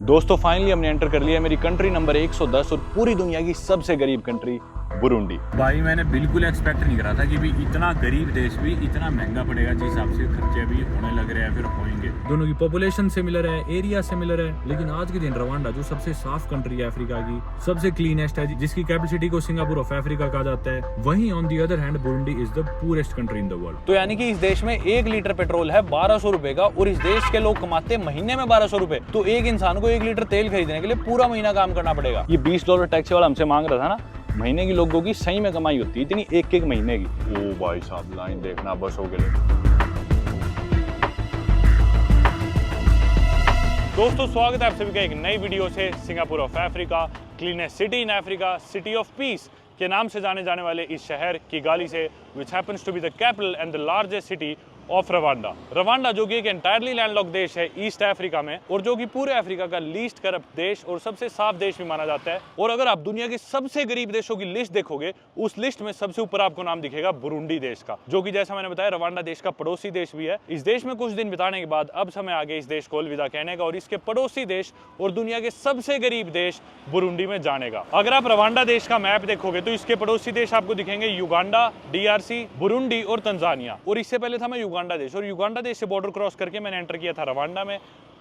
दोस्तों फाइनली हमने एंटर कर लिया मेरी कंट्री नंबर 110 और पूरी दुनिया की सबसे गरीब कंट्री बुरुंडी। भाई मैंने बिल्कुल एक्सपेक्ट नहीं करा था कि भी इतना गरीब देश भी इतना महंगा पड़ेगा, जिस हिसाब से खर्चे भी होने लग रहे हैं फिर होंगे। दोनों की पॉपुलेशन सिमिलर है, एरिया सिमिलर है, लेकिन आज के दिन रवांडा जो सबसे साफ कंट्री है अफ्रीका की, सबसे क्लीनेस्ट है, जिसकी कैपेसिटी को सिंगापुर ऑफ अफ्रीका कहा जाता है, वहीं on the other hand Burundi is the purest country in the world. तो यानी कि इस देश में 1 लीटर पेट्रोल है 1200 रुपए का और इस देश के लोग कमाते हैं महीने में 1200 रुपए। तो एक इंसान को 1 लीटर तेल खरीदने के लिए पूरा महीना काम करना पड़ेगा। ये $20 टैक्सी वाला हमसे मांग रहा था ना, महीने की लोगों की सही में कमाई होती है इतनी एक महीने की। ओ भाई साहब लाइन देखना बसों के लिए। दोस्तों स्वागत है आप सभी का एक नई वीडियो से। Singapore of Africa, cleanest city in Africa, city of peace के नाम से जाने जाने वाले इस शहर किगाली से, which happens to be the capital and the largest city of Rwanda. Rwanda जो कि एक एंटायरली लैंडलॉक्ड देश है ईस्ट अफ्रीका में, और जो कि पूरे अफ्रीका का लीस्ट करप्ट देश और सबसे साफ देश भी माना जाता है। और अगर आप दुनिया के सबसे गरीब देशों की लिस्ट देखोगे, उस लिस्ट में सबसे ऊपर आपको नाम दिखेगा बुरुंडी देश का, जो कि जैसा मैंने बताया रवांडा देश का पड़ोसी देश भी है। इस देश में कुछ दिन बिताने के बाद अब समय आ गया इस देश को अलविदा कहने का और इसके पड़ोसी देश और दुनिया के सबसे गरीब देश बुरुंडी में जाने का। अगर आप रवांडा देश का मैप देखोगे तो इसके पड़ोसी देश आपको दिखेंगे युगांडा, DRC, बुरुंडी और तंजानिया। और इससे पहले था मैं युगांडा देश, और युगांडा देश से बॉर्डर क्रॉस करके मैंने एंटर किया था रवांडा में।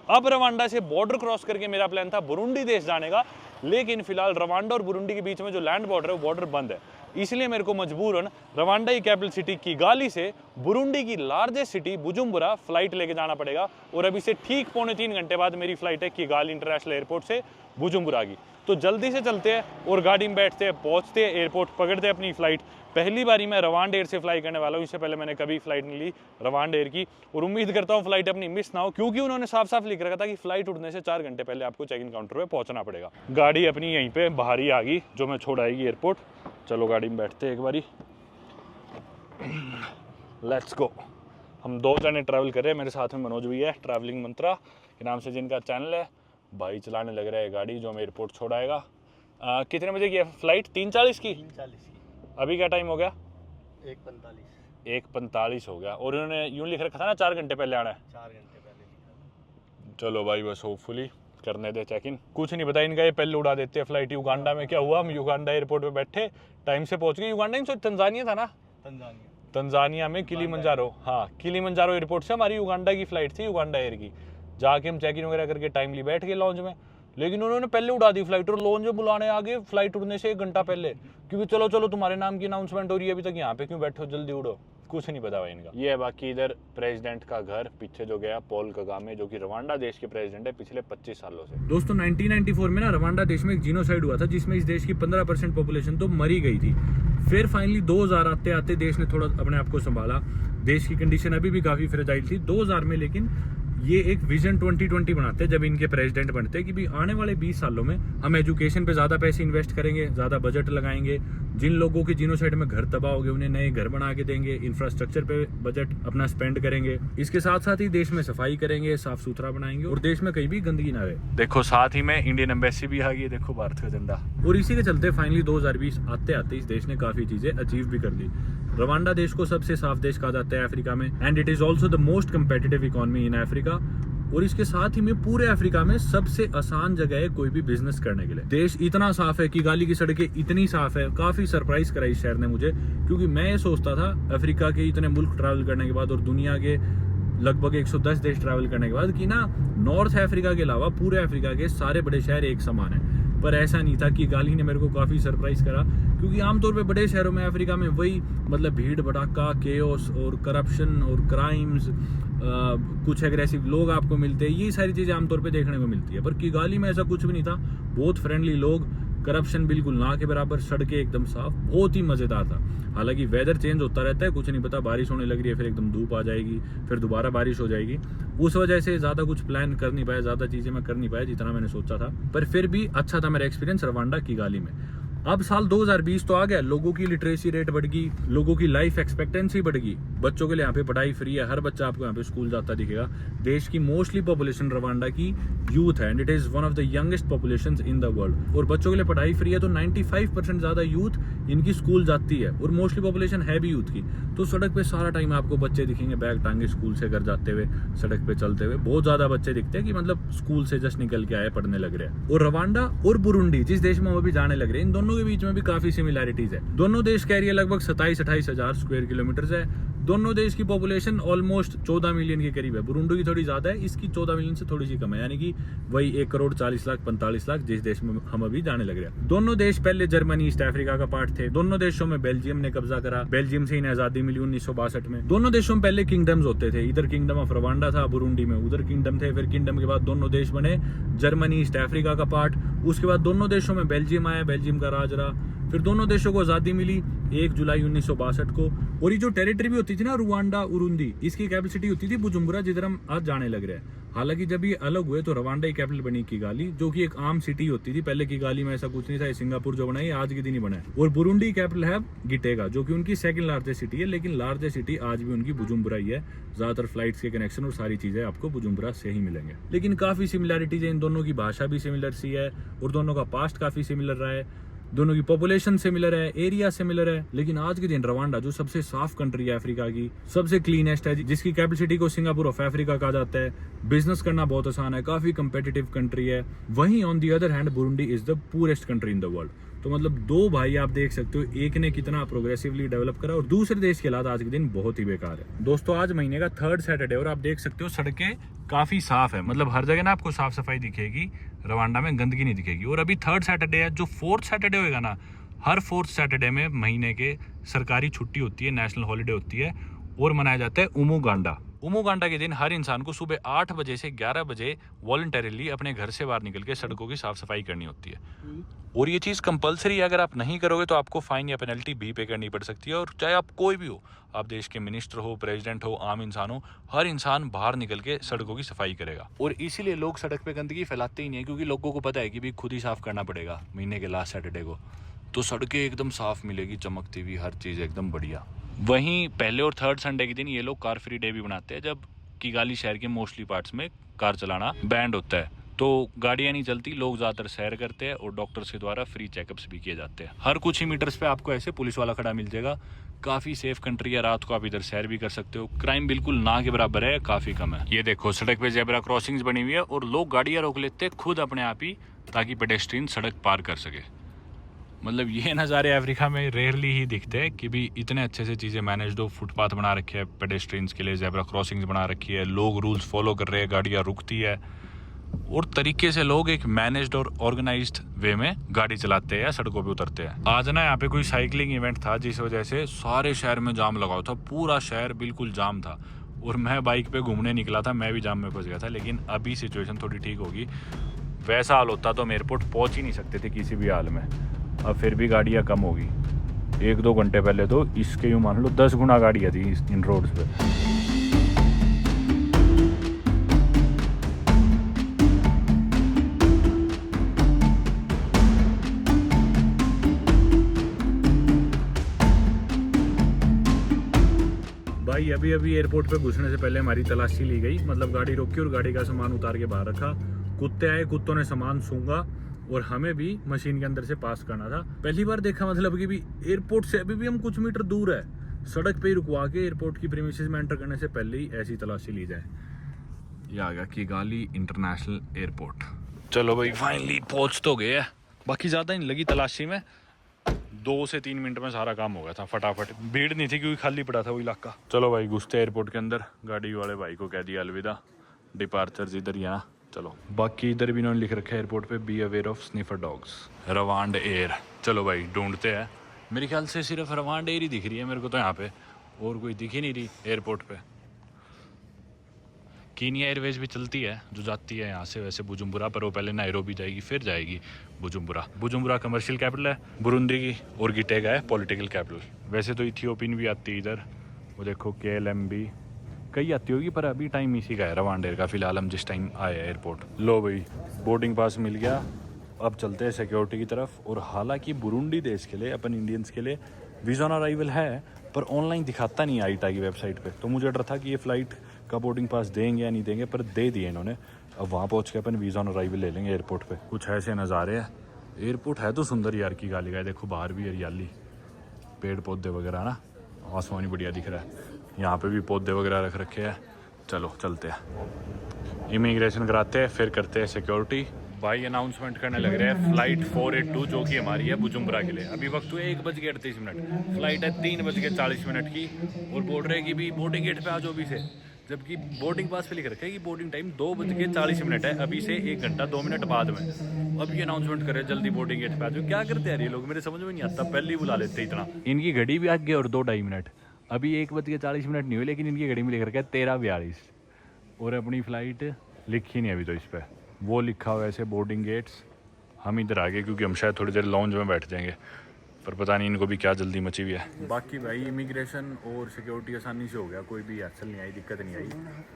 अब रवांडा से बॉर्डर क्रॉस करके मेरा प्लान था बुरुंडी देश जाने का, लेकिन फिलहाल रवांडा और बुरुंडी के बीच में जो लैंड बॉर्डर है वो बॉर्डर बंद है, इसलिए मेरे को मजबूरन रवांडा की कैपिटल सिटी किगाली से बुरुंडी की लार्जेस्ट सिटी बुजुम्बुरा फ्लाइट लेके जाना पड़ेगा। और अभी से ठीक 2.25 घंटे बाद मेरी फ्लाइट है किगाली इंटरनेशनल एयरपोर्ट से बुजुम्बुरा की। तो जल्दी से चलते हैं और गाड़ी में बैठते हैं, पहुंचते हैं एयरपोर्ट, पकड़ते हैं अपनी फ्लाइट। पहली बारी मैं रवांडा एयर से फ्लाई करने वाला हूँ, इससे पहले मैंने कभी फ्लाइट नहीं ली रवांडा एयर की, और उम्मीद करता हूँ फ्लाइट अपनी मिस ना हो, क्योंकि उन्होंने साफ साफ लिख रखा था कि फ्लाइट उड़ने से 4 घंटे पहले आपको चेक इन काउंटर पे पहुंचना पड़ेगा। गाड़ी अपनी यहीं पे बाहर ही आ गई जो मैं छोड़ आएगी एयरपोर्ट। चलो गाड़ी में बैठते हैं एक बारी, लेट्स गो। हम 2 जने ट्रैवल कर रहे हैं, मेरे साथ में मनोज भी है, ट्रैवलिंग मंत्रा के नाम से जिनका चैनल है। भाई चलाने लग रहा है गाड़ी जो हमें एयरपोर्ट छोड़ आएगा। कितने बजे की है फ्लाइट? 3:40 की। 3:40 की। अभी क्या टाइम हो गया? 1:45। 1:45 हो गया, और उन्होंने यूँ लिख रखा था ना 4 घंटे पहले आना है। 4 घंटे पहले लिखा। चलो भाई बस होपफुली करने दे चेक इन। कुछ नहीं पता इनका, ये पहले उड़ा देते हैं फ्लाइट। युगांडा में क्या हुआ, हम युगांडा एयरपोर्ट पे बैठे, टाइम से पहुंच गए। युगांडा में तंजानिया था ना, तंजानिया में किलीमंजारो, हाँ किलीमंजारो एयरपोर्ट से हमारी युगांडा की फ्लाइट थी, युगांडा एयर की। जाके हम चेक इन वगैरह करके टाइमली बैठ गए लॉन्च में, लेकिन उन्होंने पहले उड़ा दी फ्लाइट, और लॉन्च में बुलाने आ गए फ्लाइट उड़ने से 1 घंटा पहले, क्योंकि चलो चलो तुम्हारे नाम की अनाउंसमेंट हो रही है, अभी तक यहाँ पे क्यों बैठे हो, जल्दी उड़ो। कुछ नहीं पता भाई इनका। ये है बाकी इधर प्रेसिडेंट का घर, पीछे जो गया पॉल कगामे, जो कि रवांडा देश के प्रेसिडेंट है पिछले 25 सालों से। दोस्तों 1994 में ना रवांडा देश में एक जीनोसाइड हुआ था, जिसमें इस देश की 15% पॉपुलेशन तो मरी गई थी। फिर फाइनली 2000 आते आते देश ने थोड़ा अपने आप को संभाला। देश की कंडीशन अभी भी काफी फ्रेजाइल थी 2000 में, लेकिन ये एक विजन 2020 बनाते हैं जब इनके प्रेसिडेंट बनते हैं कि भी आने वाले 20 सालों में हम एजुकेशन पे ज्यादा पैसे इन्वेस्ट करेंगे, ज्यादा बजट लगाएंगे, जिन लोगों के जीनोसाइड में घर तबाह हो गए उन्हें नए घर बना के देंगे, इंफ्रास्ट्रक्चर पे बजट अपना स्पेंड करेंगे, इसके साथ साथ ही देश में सफाई करेंगे, साफ सुथरा बनाएंगे और देश में कहीं भी गंदगी ना रहे। देखो साथ ही में इंडियन एम्बेसी भी आ गई, देखो भारत का झंडा। और इसी के चलते फाइनली 2020 आते आते इस देश ने काफी चीजें अचीव भी कर ली। रवांडा देश को सबसे साफ देश कहा जाता है अफ्रीका में, and it is also the most competitive economy in Africa. और इसके साथ ही में पूरे अफ्रीका में सबसे आसान जगह है कोई भी बिजनेस करने के लिए। देश इतना साफ है, किगाली की सड़कें इतनी साफ है, काफी सरप्राइज करा इस शहर ने मुझे, क्योंकि मैं ये सोचता था अफ्रीका के इतने मुल्क ट्रैवल करने के बाद और दुनिया के लगभग 110 देश ट्रैवल करने के बाद कि ना नॉर्थ अफ्रीका के अलावा पूरे अफ्रीका के सारे बड़े शहर एक समान है, पर ऐसा नहीं था। किगाली ने मेरे को काफी सरप्राइज करा, क्योंकि आमतौर पे बड़े शहरों में अफ्रीका में वही मतलब भीड़ भड़ाका, केओस और करप्शन और क्राइम्स, कुछ एग्रेसिव लोग आपको मिलते हैं, ये सारी चीजें आमतौर पे देखने को मिलती है। पर किगाली में ऐसा कुछ भी नहीं था, बहुत फ्रेंडली लोग, करप्शन बिल्कुल ना के बराबर, सड़कें एकदम साफ, बहुत ही मजेदार था। हालांकि वेदर चेंज होता रहता है, कुछ नहीं पता, बारिश होने लग रही है, फिर एकदम धूप आ जाएगी, फिर दोबारा बारिश हो जाएगी, उस वजह से ज्यादा कुछ प्लान कर नहीं पाया, ज्यादा चीजें मैं कर नहीं पाया जितना मैंने सोचा था। पर फिर भी अच्छा था मेरा एक्सपीरियंस रवांडा किगाली में। अब साल 2020 तो आ गया, लोगों की लिटरेसी रेट बढ़ गई, लोगों की लाइफ एक्सपेक्टेंसी बढ़ गई, बच्चों के लिए यहाँ पे पढ़ाई फ्री है, हर बच्चा आपको यहाँ पे स्कूल जाता दिखेगा। देश की मोस्टली पॉपुलेशन रवांडा की यूथ है and it is one of the youngest populations in the world. और बच्चों के लिए पढ़ाई फ्री है तो 95% ज्यादा यूथ इनकी स्कूल जाती है और मोस्टली पॉपुलेशन है भी यूथ की। तो सड़क पे सारा टाइम आपको बच्चे दिखेंगे बैग टांगे स्कूल से घर जाते हुए, सड़क पे चलते हुए बहुत ज्यादा बच्चे दिखते हैं कि मतलब स्कूल से जस्ट निकल के आए, पढ़ने लग रहे हैं। और रवांडा और बुरुंडी जिस देश में हम अभी जाने लग रहे हैं, इन दोनों के बीच में भी काफी सिमिलैरिटीज है। दोनों देश का एरिया लगभग 27-28 हजार स्क्वायर किलोमीटर है। दोनों देश की पॉपुलेशन ऑलमोस्ट 14 मिलियन के करीब है। बुरुंडी की थोड़ी ज्यादा है, इसकी 14 मिलियन से थोड़ी सी कम है, यानी कि वही 1,40,45,00,000 जिस देश में हम अभी जाने लग रहे हैं। दोनों देश पहले जर्मनी ईस्ट अफ्रीका का पार्ट थे। दोनों देशों में बेल्जियम ने कब्जा करा, बेल्जियम से इन्हें आजादी मिली 1962 में। दोनों देशों में पहले किंगडम्स होते थे, इधर किंगडम ऑफ रवांडा था बुरुंडी में, उधर किंगडम थे। फिर किंगडम के बाद दोनों देश बने, जर्मनी ईस्ट अफ्रीका का पार्ट। उसके बाद दोनों देशों में बेल्जियम आया, बेल्जियम का राज रहा। फिर दोनों देशों को आजादी मिली 1 जुलाई 1962 को। और ये जो टेरिटरी भी होती थी ना रुवांडा उरुंदी, इसकी कैपेसिटी होती थी बुजुम्बुरा, जिधर हम आज जाने लग रहे हैं। हालांकि जब ये अलग हुए तो रवांडा की कैपिटल बनी किगाली, जो कि एक आम सिटी होती थी। पहले किगाली में ऐसा कुछ नहीं था, ये सिंगापुर जो बना है आज के दिन ही बना है। और बुरुंडी कैपिटल है गिटेगा, जो कि उनकी सेकंड लार्जेस्ट सिटी है, लेकिन लार्जेस्ट सिटी आज भी उनकी बुजुम्बुरा ही है। ज्यादातर फ्लाइट्स के कनेक्शन और सारी चीजें आपको बुजुम्बुरा से ही मिलेंगे। लेकिन काफी सिमिलैरिटीज है, इन दोनों की भाषा भी सिमिलर सी है और दोनों का पास्ट काफी सिमिलर रहा है। दोनों की पॉपुलेशन सिमिलर है, एरिया सिमिलर है। लेकिन आज के दिन रवांडा जो सबसे साफ कंट्री है अफ्रीका की, सबसे क्लीनेस्ट है, जिसकी कैपिटल को सिंगापुर ऑफ अफ्रीका कहा जाता है, बिजनेस करना बहुत आसान है, काफी कंपेटिटिव कंट्री है। वहीं on the other hand Burundi is the purest country in the world. तो मतलब दो भाई आप देख सकते हो, एक ने कितना प्रोग्रेसिवली डेवलप करा और दूसरे देश के हालात आज के दिन बहुत ही बेकार है। दोस्तों आज महीने का 3rd सैटरडे और आप देख सकते हो सड़कें काफी साफ है, मतलब हर जगह ना आपको साफ सफाई दिखेगी, रवांडा में गंदगी नहीं दिखेगी। और अभी 3rd सैटरडे है, जो 4th सैटरडे होगा ना, हर 4th सैटरडे में महीने के सरकारी छुट्टी होती है, नेशनल हॉलीडे होती है और मनाया जाता है उमुगांडा। उमुगांडा के दिन हर इंसान को सुबह 8 बजे से 11 बजे वॉलंटरीली अपने घर से बाहर निकल के सड़कों की साफ सफाई करनी होती है। और ये चीज़ कंपलसरी है, अगर आप नहीं करोगे तो आपको फाइन या पेनल्टी भी पे करनी पड़ सकती है। और चाहे आप कोई भी हो, आप देश के मिनिस्टर हो, प्रेसिडेंट हो, आम इंसान हो, हर इंसान बाहर निकल के सड़कों की सफाई करेगा। और इसीलिए लोग सड़क पे गंदगी फैलाते ही नहीं है, क्योंकि लोगों को पता है कि भी खुद ही साफ करना पड़ेगा महीने के लास्ट सैटरडे को। तो सड़कें एकदम साफ मिलेगी, चमकती हुई, हर चीज़ एकदम बढ़िया। वहीं पहले और 3rd संडे के दिन ये लोग कार फ्री डे भी बनाते हैं, जब किगाली शहर के मोस्टली पार्ट्स में कार चलाना बैंड होता है। तो गाड़ियाँ नहीं चलती, लोग ज़्यादातर सैर करते हैं और डॉक्टर्स के द्वारा फ्री चेकअप्स भी किए जाते हैं। हर कुछ ही मीटर्स पे आपको ऐसे पुलिस वाला खड़ा मिल जाएगा। काफ़ी सेफ कंट्री है, रात को आप इधर सैर भी कर सकते हो। क्राइम बिल्कुल ना के बराबर है, काफ़ी कम है। ये देखो सड़क पे जेब्रा क्रॉसिंग्स बनी हुई है और लोग गाड़ियाँ रोक लेते हैं खुद अपने आप ही, ताकि पेडेस्ट्रियन सड़क पार कर सके। मतलब ये नज़ारे अफ्रीका में रेयरली ही दिखते हैं कि भी इतने अच्छे से चीज़ें मैनेज हो। फुटपाथ बना रखे हैं पेडेस्ट्रियंस के लिए, जेब्रा क्रॉसिंग्स बना रखी है, लोग रूल्स फॉलो कर रहे हैं, गाड़ियाँ रुकती है और तरीके से लोग एक मैनेज्ड और ऑर्गेनाइज्ड वे में गाड़ी चलाते हैं या सड़कों पे उतरते हैं। आज ना यहाँ पे कोई साइकिलिंग इवेंट था, जिस वजह से सारे शहर में जाम लगा हुआ था, पूरा शहर बिल्कुल जाम था। और मैं बाइक पे घूमने निकला था, मैं भी जाम में फंस गया था। लेकिन अभी सिचुएशन थोड़ी ठीक होगी, वैसा हाल होता तो हम एयरपोर्ट पहुँच ही नहीं सकते थे किसी भी हाल में। अब फिर भी गाड़ियाँ कम होगी, 1-2 घंटे पहले तो इसके यूँ मान लो 10 गुना गाड़ियाँ थी इन रोड्स पे। भाई अभी एयरपोर्ट पे घुसने से पहले हमारी तलाशी ली गई, मतलब गाड़ी रोकी और गाड़ी का सामान उतार के बाहर रखा। कुत्ते आए, कुत्तों ने सामान सूंघा और हमें भी मशीन के अंदर से पास करना था। पहली बार देखा मतलब कि भी एयरपोर्ट से अभी भी हम कुछ मीटर दूर है, सड़क पे ही रुकवा के एयरपोर्ट की प्रीमिसेस में एंटर करने से पहले ही ऐसी तलाशी ली जाए। ये आ गया किगाली इंटरनेशनल एयरपोर्ट। चलो भाई फाइनली पहुंच तो गए, बाकी ज़्यादा नहीं लगी तलाशी में, 2 से 3 मिनट में सारा काम हो गया था फटाफट। भीड़ नहीं थी क्योंकि खाली पड़ा था वो इलाका। चलो भाई घुसते एयरपोर्ट के अंदर, गाड़ी वाले भाई को कह दिया अलविदा, डिपार्चर्स इधर यहाँ। चलो बाकी इधर भी इन्होंने लिख रखा है एयरपोर्ट पे, be aware of sniffer dogs, RwandAir. चलो भाई ढूंढते हैं, मेरे ख्याल से सिर्फ रवांड एयर ही दिख रही है मेरे को तो यहाँ पे, और कोई दिख ही नहीं रही एयरपोर्ट पे। कीनिया एयरवेज भी चलती है जो जाती है यहाँ से वैसे बुजुम्बुरा, पर वो पहले नायरोबी जाएगी फिर जाएगी बुजुम्बुरा। बुजुम्बुरा कमर्शियल कैपिटल है बुरुंडी की और गिटेगा है पॉलिटिकल कैपिटल। वैसे तो इथियोपियन भी आती है इधर, वो देखो KLM भी कई आती होगी, पर अभी टाइम इसी का है रवांडेर का फिलहाल हम जिस टाइम आए एयरपोर्ट। लो भाई बोर्डिंग पास मिल गया अब चलते हैं सिक्योरिटी की तरफ। और हालांकि बुरुंडी देश के लिए, अपन इंडियंस के लिए वीज़ा ऑन अराइवल है, पर ऑनलाइन दिखाता नहीं आईटा की वेबसाइट पे। तो मुझे डर था कि ये फ़्लाइट का बोर्डिंग पास देंगे या नहीं देंगे, पर दे दिए इन्होंने। अब वहाँ पहुँच के अपन वीज़ा ऑन अराइवल ले लेंगे एयरपोर्ट पे। कुछ ऐसे नज़ारे हैं। एयरपोर्ट है तो सुंदर यार की गाली का, देखो बाहर भी हरियाली, पेड़ पौधे वगैरह ना, आसमान ही बढ़िया दिख रहा है। यहाँ पे भी पौधे वगैरह रख रखे हैं। चलो चलते हैं, इमिग्रेशन कराते हैं, फिर करते हैं सिक्योरिटी। भाई अनाउंसमेंट करने लग रहे हैं फ़्लाइट 482 जो कि हमारी है बुजुम्बरा के लिए। अभी वक्त हुए 1:38, फ़्लाइट है 3:40 की, और बोल रहे हैं कि भी बोर्डिंग गेट पे आ जाओ अभी से, जबकि बोर्डिंग पास पे लिख रखा है कि बोर्डिंग टाइम 2:40 है, अभी से 1 घंटा 2 मिनट बाद में। अब ये अनाउंसमेंट करे जल्दी बोर्डिंग गेट पे आ जाओ। क्या करते हैं ये लोग, मेरे समझ में नहीं आता। पहले ही बुला लेते इतना। इनकी घड़ी भी आगे और 2-2.5 मिनट, अभी 1:40 नहीं हुई, लेकिन इनकी घड़ी में लिख रखा है 13:42, और अपनी फ़्लाइट लिखी नहीं अभी तो इस पर। वो लिखा हुआ है ऐसे बोर्डिंग गेट्स। हम इधर आगे क्योंकि हम शायद थोड़ी देर लॉन्ज में बैठ जाएंगे, पर पता नहीं इनको भी क्या जल्दी मची हुई है। बाकी भाई इमिग्रेशन और सिक्योरिटी आसानी से हो गया, कोई भी हैसल नहीं आई, दिक्कत नहीं आई।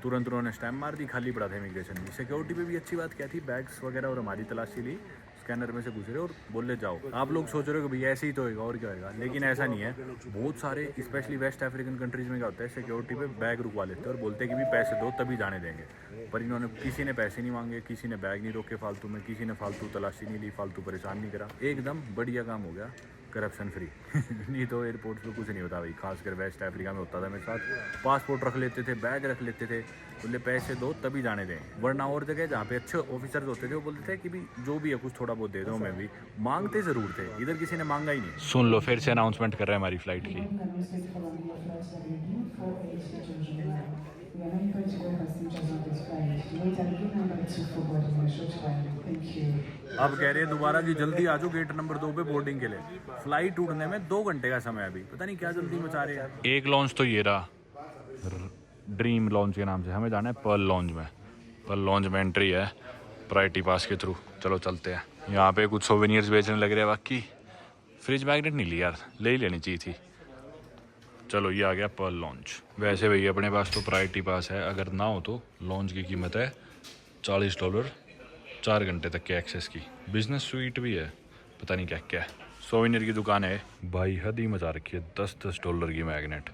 तुरंत उन्होंने स्टैम्प मार दी, खाली पड़ा था इमिग्रेशन की। सिक्योरिटी पे भी अच्छी बात क्या थी, बैग्स वगैरह और हमारी तलाशी ली, स्कैनर में से पूछ रहे और बोले जाओ। आप लोग सोच रहे हो कि भैया ऐसे ही तो होगा और क्या होगा, लेकिन ऐसा नहीं है। बहुत सारे स्पेशली वेस्ट अफ्रीकन कंट्रीज़ में क्या होता है, सिक्योरिटी पे बैग रुकवा लेते हैं और बोलते हैं कि भी पैसे दो तभी जाने देंगे। पर इन्होंने, किसी ने पैसे नहीं मांगे, किसी ने बैग नहीं रोके फालतू में, किसी ने फालतू तलाशी नहीं ली, फालतू परेशान नहीं करा। एकदम बढ़िया काम हो गया, करप्शन फ्री। नहीं तो एयरपोर्ट पे कुछ नहीं होता भाई, खासकर वेस्ट अफ्रीका में होता था मेरे साथ। पासपोर्ट रख लेते थे, बैग रख लेते थे, बोले पैसे दो तभी जाने दें। वरना और जगह जहाँ पे अच्छे ऑफिसर्स होते थे वो बोलते थे कि भी जो भी है कुछ थोड़ा बहुत दे दो। मैं भी मांगते ज़रूर थे, इधर किसी ने मांगा ही नहीं। सुन लो, फिर से अनाउंसमेंट कर रहे हैं हमारी फ़्लाइट की। अब कह रहे हैं दोबारा कि जल्दी आ जाओ गेट नंबर 2 पे बोर्डिंग के लिए। फ़्लाइट उड़ने में 2 घंटे का समय अभी, पता नहीं क्या जल्दी मचा रहे हैं। एक लॉन्च तो ये रहा, ड्रीम लॉन्च के नाम से। हमें जाना है पर्ल लॉन्च में। पर्ल लॉन्च में एंट्री है प्रायोरिटी पास के थ्रू। चलो चलते हैं। यहाँ पे कुछ सोवेनियर्स बेचने लग रहे हैं। बाकी फ्रिज मैग्नेट नहीं ली यार, ले ही लेनी चाहिए थी। चलो ये आ गया पर्ल लॉन्च। वैसे भैया अपने पास तो प्रायोरिटी पास है, अगर ना हो तो लॉन्च की कीमत है $40, 4 घंटे तक के एक्सेस की। बिजनेस स्वीट भी है, पता नहीं क्या क्या है। सोवेनियर की दुकान है भाई, हद ही मचा रखी है। $10 की मैग्नेट,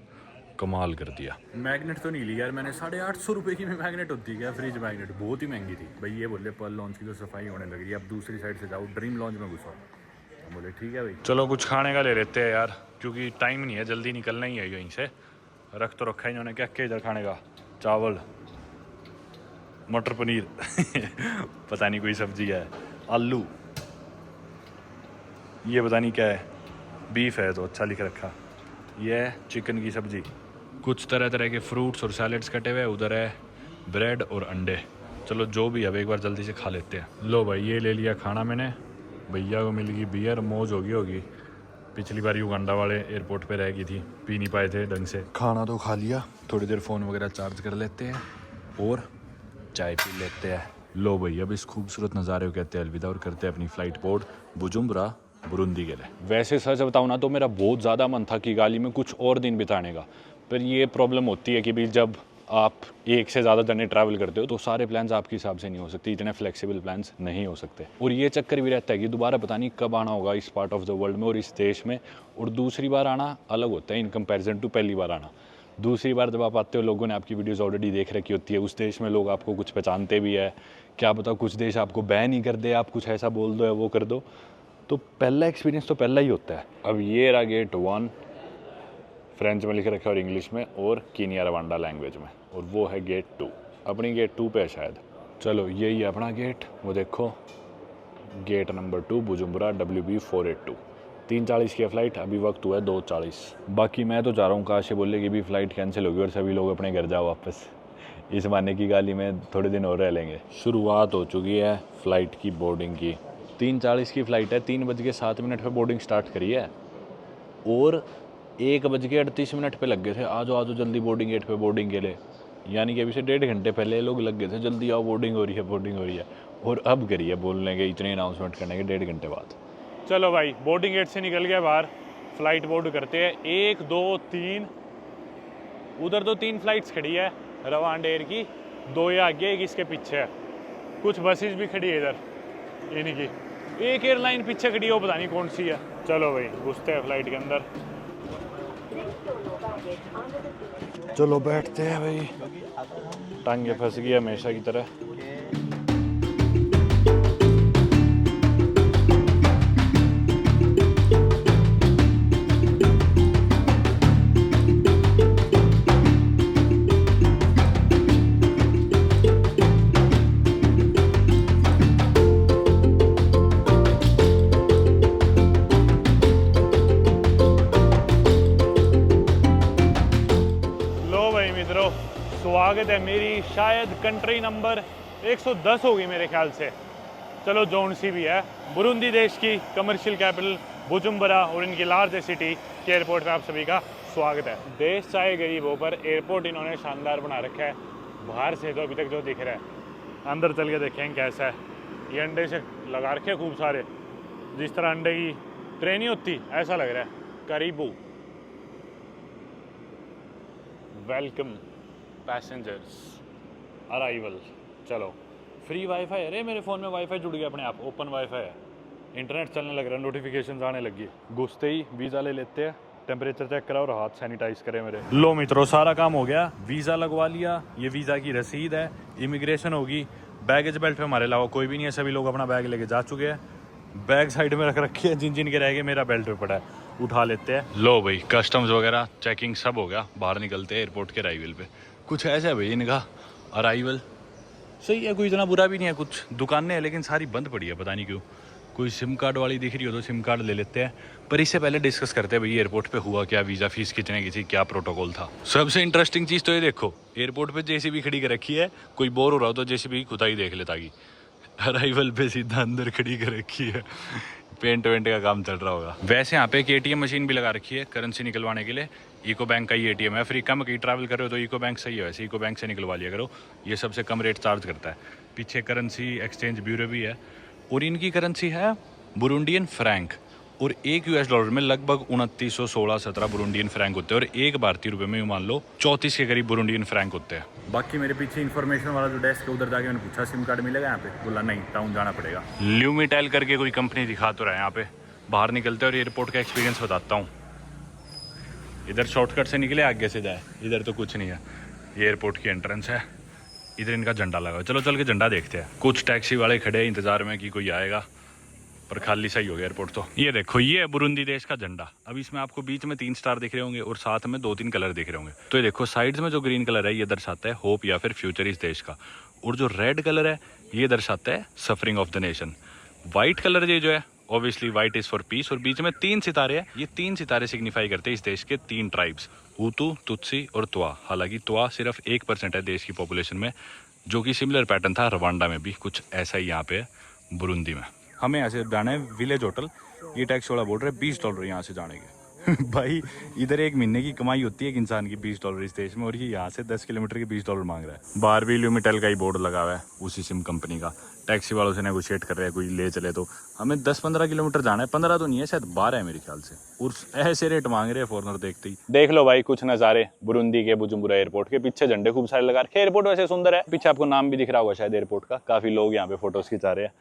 कमाल कर दिया। मैग्नेट तो नहीं ली यार मैंने, ₹850 की में मैग्नेट होती है क्या, फ्रिज मैग्नेट बहुत ही महंगी थी भाई। ये बोले पर्ल लॉन्च की तो सफाई होने लग रही है, अब दूसरी साइड से जाओ, ड्रीम लॉन्च में घुसो। बोले ठीक है भाई। चलो कुछ खाने का ले लेते हैं यार, क्योंकि टाइम नहीं है, जल्दी निकलना ही है यहीं से। रख तो रखा है इन्होंने, क्या क्या इधर खाने का, चावल, मटर पनीर पता नहीं कोई सब्जी है, आलू, ये पता नहीं क्या है, बीफ है तो अच्छा लिख रखा, ये है चिकन की सब्जी, कुछ तरह तरह के फ्रूट्स और सैलेड्स कटे हुए। उधर है ब्रेड और अंडे। चलो जो भी अब एक बार जल्दी से खा लेते हैं। लो भाई ये ले लिया खाना मैंने, भैया को मिल गई बियर, मौज होगी। पिछली बार युगांडा वाले एयरपोर्ट पे रह गई थी, पी नहीं पाए थे ढंग से। खाना तो खा लिया, थोड़ी देर फ़ोन वगैरह चार्ज कर लेते हैं और चाय पी लेते हैं। लो भैया अब इस खूबसूरत नज़ारे को कहते हैं अलविदा और करते हैं अपनी फ़्लाइट बोर्ड बुजुम्बरा बुरुंदी के लिए। वैसे सच बताऊँ ना तो मेरा बहुत ज़्यादा मन था कि गाली में कुछ और दिन बिताने का, पर ये प्रॉब्लम होती है कि भी जब आप एक से ज़्यादा जने ट्रैवल करते हो तो सारे प्लान्स आपके हिसाब से नहीं हो सकते, इतने फ्लेक्सिबल प्लान्स नहीं हो सकते। और ये चक्कर भी रहता है कि दोबारा पता नहीं कब आना होगा इस पार्ट ऑफ द वर्ल्ड में और इस देश में, और दूसरी बार आना अलग होता है इन कंपैरिजन टू पहली बार आना। दूसरी बार जब आप आते हो, लोगों ने आपकी वीडियोस ऑलरेडी देख रखी होती है, उस देश में लोग आपको कुछ पहचानते भी है, क्या पता कुछ देश आपको बैन ही कर दे, आप कुछ ऐसा बोल दो या वो कर दो, तो पहला एक्सपीरियंस तो पहला ही होता है। अब ये रहा गेट 1, फ्रेंच में लिख रखा है और इंग्लिश में और कीनिया रवांडा लैंग्वेज में, और वो है गेट 2। अपनी गेट 2 पे है शायद। चलो यही है अपना गेट, वो देखो गेट नंबर 2 बुजुम्बरा WB482। 3:40 की फ़्लाइट, अभी वक्त हुआ है 2:40। बाकी मैं तो चाह रहा हूँ काश ये बोले कि भी फ़्लाइट कैंसिल होगी और सभी लोग अपने घर जाओ वापस, इस मानने की गाली में थोड़े दिन और रह लेंगे। शुरुआत हो चुकी है फ़्लाइट की बोर्डिंग की। 3:40 की फ़्लाइट है, 3:07 पे बोर्डिंग स्टार्ट करी है और 1:38 पे लग गए थे, आ जाओ जल्दी बोर्डिंग गेट पे बोर्डिंग के लिए। यानी कि अभी से 1.5 घंटे पहले लोग लग गए थे, जल्दी आओ बोर्डिंग हो रही है। और अब करी है बोलने के इतने अनाउंसमेंट करने के 1.5 घंटे बाद। चलो भाई बोर्डिंग गेट से निकल गया बाहर, फ़्लाइट बोर्ड करते हैं। 1 2 3, उधर तो 3 फ़्लाइट्स खड़ी है रवांडा एयर की, 2 ये आगे एक इसके पीछे है। कुछ बसेस भी खड़ी है इधर इन्हीं की। एक एयरलाइन पीछे खड़ी है, वो पता नहीं कौन सी है। चलो भाई घुसते हैं फ्लाइट के अंदर। चलो बैठते हैं भाई, टांगे फंस गई हमेशा की तरह। स्वागत है मेरी शायद कंट्री नंबर 110 होगी मेरे ख्याल से। चलो जोन सी भी है, बुरुंदी देश की कमर्शियल कैपिटल बुजुम्बरा और इनकी लार्जेस्ट सिटी के एयरपोर्ट में आप सभी का स्वागत है। देश चाहे गरीब हो, पर एयरपोर्ट इन्होंने शानदार बना रखा है। बाहर से तो अभी तक जो दिख रहा है, अंदर चल के देखेंगे कैसा है। ये अंडे से लगा रखे खूब सारे, जिस तरह अंडे की ट्रे नहीं होती ऐसा लग रहा है। करीबू वेलकम पैसेंजर्स अराइवल। चलो फ्री वाईफाई, अरे मेरे फ़ोन में वाईफाई जुड़ गया अपने आप, ओपन वाईफाई है, इंटरनेट चलने लग रहा है, नोटिफिकेशंस आने लगी। घुसते ही वीज़ा ले लेते हैं, टेम्परेचर चेक कराओ और हाथ सैनिटाइज करें मेरे। लो मित्रों, सारा काम हो गया, वीज़ा लगवा लिया, ये वीज़ा की रसीद है, इमिग्रेशन होगी। बैगेज बेल्ट पे हमारे अलावा कोई भी नहीं है, सभी लोग अपना बैग लेके जा चुके हैं। बैग साइड में रख रखी है, जिन जिन के रह गए मेरा बेल्ट पे पड़ा है, उठा लेते हैं। लो भाई कस्टम्स वगैरह चेकिंग सब हो गया, बाहर निकलते हैं एयरपोर्ट के अराइवल पे। कुछ ऐसा है भाई इनका अराइवल, सही है, कोई इतना बुरा भी नहीं है। कुछ दुकानें हैं लेकिन सारी बंद पड़ी है, पता नहीं क्यों। कोई सिम कार्ड वाली दिख रही हो तो सिम कार्ड ले लेते हैं। पर इससे पहले डिस्कस करते हैं भाई एयरपोर्ट पे हुआ क्या, वीज़ा फीस कितने की थी, क्या प्रोटोकॉल था। सबसे इंटरेस्टिंग चीज़ तो ये देखो, एयरपोर्ट पे जेसीबी खड़ी कर रखी है। कोई बोर हो रहा हो तो जेसीबी खुदाई देख ले, ताकि अराइवल पे सीधा अंदर खड़ी कर रखी है। पेंट वेंट का काम चल रहा होगा। वैसे यहाँ पे एक एटीएम मशीन भी लगा रखी है करेंसी निकलवाने के लिए। इको बैंक का ही एटीएम है। अफ्रीका में कहीं ट्रैवल कर रहे हो तो इको बैंक सही है, वैसे इको बैंक से निकलवा लिया करो, ये सबसे कम रेट चार्ज करता है। पीछे करेंसी एक्सचेंज ब्यूरो भी है और इनकी करेंसी है बुरुंडियन फ्रैंक, और एक $1 में लगभग 2916-17 बुरुंडियन फ्रैंक होते हैं, और एक भारतीय रुपये में मान लो 34 के करीब बुरुंडियन फ्रैंक होते हैं। बाकी मेरे पीछे इन्फॉर्मेशन वाला जो डेस्क है, उधर जाके मैंने पूछा सिम कार्ड मिलेगा यहाँ पे, बोला नहीं, टाउन जाना पड़ेगा। ल्यूमिटेल करके कोई कंपनी दिखा तो रहा है यहाँ पे। बाहर निकलते हैं और एयरपोर्ट का एक्सपीरियंस बताता हूँ। इधर शॉर्टकट से निकले, आगे से जाए, इधर तो कुछ नहीं है। ये एयरपोर्ट की एंट्रेंस है, इधर इनका झंडा लगा। चलो चल के झंडा देखते हैं। कुछ टैक्सी वाले खड़े हैं इंतजार में कि कोई आएगा, पर खाली सही हो गया एयरपोर्ट तो। ये देखो, ये है बुरुंदी देश का झंडा। अब इसमें आपको बीच में 3 स्टार दिख रहे होंगे और साथ में 2-3 कलर दिख रहे होंगे। तो ये देखो साइड्स में जो ग्रीन कलर है ये दर्शाता है होप या फिर फ्यूचर इस देश का, और जो रेड कलर है ये दर्शाता है suffering of the nation. White colour ये जो है obviously white is for piece, और बीच में 3 सितारे हैं। ये 3 सितारे सिग्निफाई करते हैं इस देश के 3 ट्राइब्स, हुतू, तुत्सी और त्वा। हालांकि त्वा सिर्फ 1% है देश की पॉपुलेशन में, जो कि सिमिलर पैटर्न था रवांडा में भी, कुछ ऐसा ही यहाँ पे है बुरुंदी में। हमें यहाँ से जाना है विलेज होटल। ये टैक्स वाला बोल रहा है $20 यहाँ से जाने के। भाई इधर एक महीने की कमाई होती है एक इंसान की $20 इस देश में, और ये यहाँ से 10 किलोमीटर के $20 मांग रहा है। बाहर भी ल्यूमिटेल का ही बोर्ड लगा हुआ है, उसी सिम कंपनी का। टैक्सी वालों से नेगोशिएट कर रहे हैं, कोई ले चले तो। हमें 10-15 किलोमीटर जाना है, 15 तो नहीं है, शायद 12 है मेरे ख्याल से, और ऐसे रेट मांग रहे हैं फॉरनर देखते ही। देख लो भाई कुछ नज़ारे बुरुंदी के बुजुम्बुरा एयरपोर्ट के। पीछे झंडे खूब सारे लगा रखे। एयरपोर्ट वैसे सुंदर है, पीछे आपको नाम भी दिख रहा होगा शायद एयरपोर्ट का। काफ़ी लोग यहाँ पे फोटोज खिंचा रहे हैं।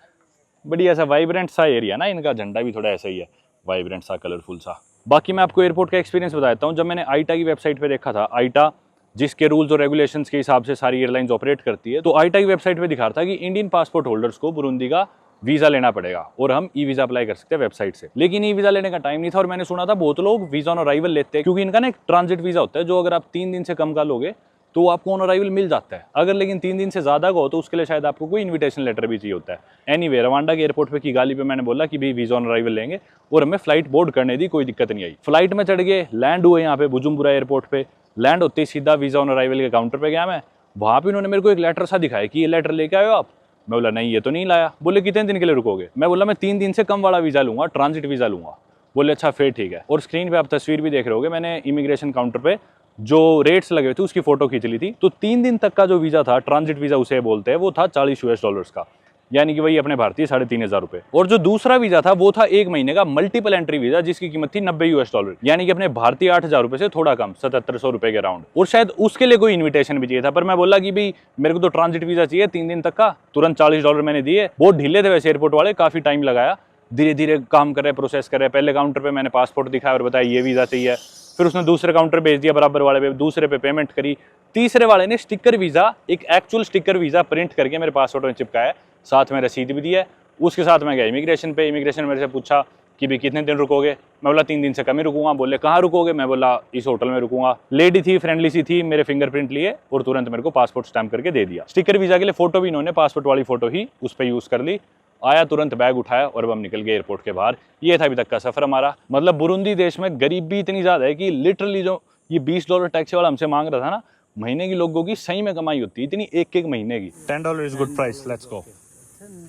बढ़िया सा वाइब्रेंट सा एरिया ना, इनका झंडा भी थोड़ा ऐसा ही है, वाइब्रेंट सा, कलरफुल सा। बाकी मैं आपको एयरपोर्ट का एक्सपीरियंस बताता हूँ। जब मैंने आईटा की वेबसाइट पे देखा था, आईटा जिसके रूल्स और रेगुलेशंस के हिसाब से सारी एयरलाइंस ऑपरेट करती है, तो आईटा की वेबसाइट पे दिखा रहा था कि इंडियन पासपोर्ट होल्डर्स को बुरुंदी का वीज़ा लेना पड़ेगा और हम ई वीज़ा अप्लाई कर सकते हैं वेबसाइट से। लेकिन ई वीज़ा लेने का टाइम नहीं था, और मैंने सुना था बहुत लोग वीज़ा ऑन अराइवल लेते हैं, क्योंकि इनका ना एक ट्रांजिट वीज़ा होता है, जो अगर आप 3 दिन से कम का लोगे तो आपको ऑन अराइवल मिल जाता है। अगर लेकिन 3 दिन से ज़्यादा का हो तो उसके लिए शायद आपको कोई इन्विटेशन लेटर भी चाहिए होता है। एनीवे, रवांडा के एयरपोर्ट पे किगाली पे मैंने बोला कि भाई वीज़ा ऑन अराइवल लेंगे, और हमें फ्लाइट बोर्ड करने दी, कोई दिक्कत नहीं आई। फ्लाइट में चढ़ गए, लैंड हुए यहाँ पे बुजुम्बुरा एयरपोर्ट पे। लैंड होते ही सीधा वीज़ा ऑन अराइवल के काउंटर पे गया मैं। वहाँ पे उन्होंने मेरे को एक लेटर सा दिखाया कि ये लेटर लेके आए हो आप। मैं बोला नहीं, ये तो नहीं लाया। बोले कितने दिन के लिए रुकोगे? मैं बोला मैं 3 दिन से कम वाला वीज़ा लूँगा, ट्रांजिट वीज़ा लूँगा। बोले अच्छा फिर ठीक है। और स्क्रीन पे आप तस्वीर भी देख रहे होगे, मैंने इमिग्रेशन काउंटर पे जो रेट्स लगे हुए थे उसकी फोटो खींच ली थी। तो 3 दिन तक का जो वीज़ा था, ट्रांजिट वीज़ा उसे बोलते हैं, वो था $40 का, यानी कि वही अपने भारतीय $3500। और जो दूसरा वीज़ा था वो था 1 महीने का मल्टीपल एंट्री वीज़ा, जिसकी कीमत थी $90, यानी कि अपने भारतीय $8000 से थोड़ा कम, $7700 के राउंड। और शायद उसके लिए कोई इन्विटेशन भी चाहिए था, पर मैं बोला कि भाई मेरे को तो ट्रांजिट वीज़ा चाहिए 3 दिन तक का। तुरंत $40 मैंने दिए। बहुत ढीले थे वैसे एयरपोर्ट वाले, काफ़ी टाइम लगाया। धीरे धीरे काम कर रहे, प्रोसेस कर रहे। पहले काउंटर पे मैंने पासपोर्ट दिखाया और बताया ये वीज़ा चाहिए, फिर उसने दूसरे काउंटर भेज दिया बराबर वाले पे, दूसरे पे पेमेंट करी, तीसरे वाले ने स्टिकर वीज़ा, एक एक्चुअल स्टिकर वीज़ा प्रिंट करके मेरे पासपोर्ट में चिपकाया, साथ में रसीद भी दी है। उसके साथ मैं गया इमिग्रेशन पे, इमिग्रेशन मेरे से पूछा कि भाई कितने दिन रुकोगे, मैं बोला 3 दिन से कम ही रुकूंगा। बोले कहाँ रुकोगे, मैं बोला इस होटल में रुकूंगा। लेडी थी, फ्रेंडली सी थी, मेरे फिंगरप्रिंट लिए और तुरंत मेरे को पासपोर्ट स्टैम्प करके दे दिया। स्टिकर वीज़ा के लिए फ़ोटो भी इन्होंने पासपोर्ट वाली फ़ोटो ही उस पर यूज़ कर ली। आया, तुरंत बैग उठाया और अब हम निकल गए एयरपोर्ट के बाहर। ये था अभी तक का सफ़र हमारा। मतलब बुरुंदी देश में गरीबी इतनी ज़्यादा है कि लिटरली जो ये $20 टैक्सी वाला हमसे मांग रहा था ना, महीने की लोगों की सही में कमाई होती है इतनी, एक महीने की। $10 is good price, let's go.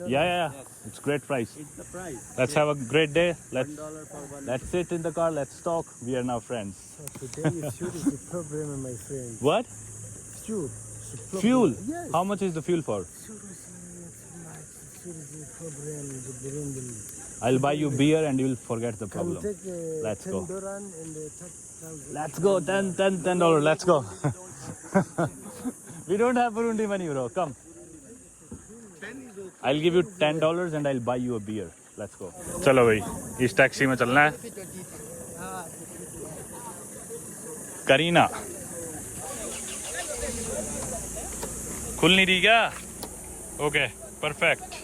Yeah, it's great price. It's the price. Let's have a great day. $1 per one. Let's sit in the car, let's talk. We are now friends. Today is fuel is the problem, my friend. What? Fuel. is the problem. Fuel? Yes. How much is the fuel for? Fuel is the problem. The Burundi. I'll buy you beer and you'll forget the Can problem. take Let's go. $10 and 30,000. Let's go. $10. Let's go. We don't have Burundi money, bro. Come. I'll give you $10 and I'll buy you a beer. Let's go. चलो भाई, इस taxi में चलना है। करीना खुल नहीं रही क्या? Okay, perfect.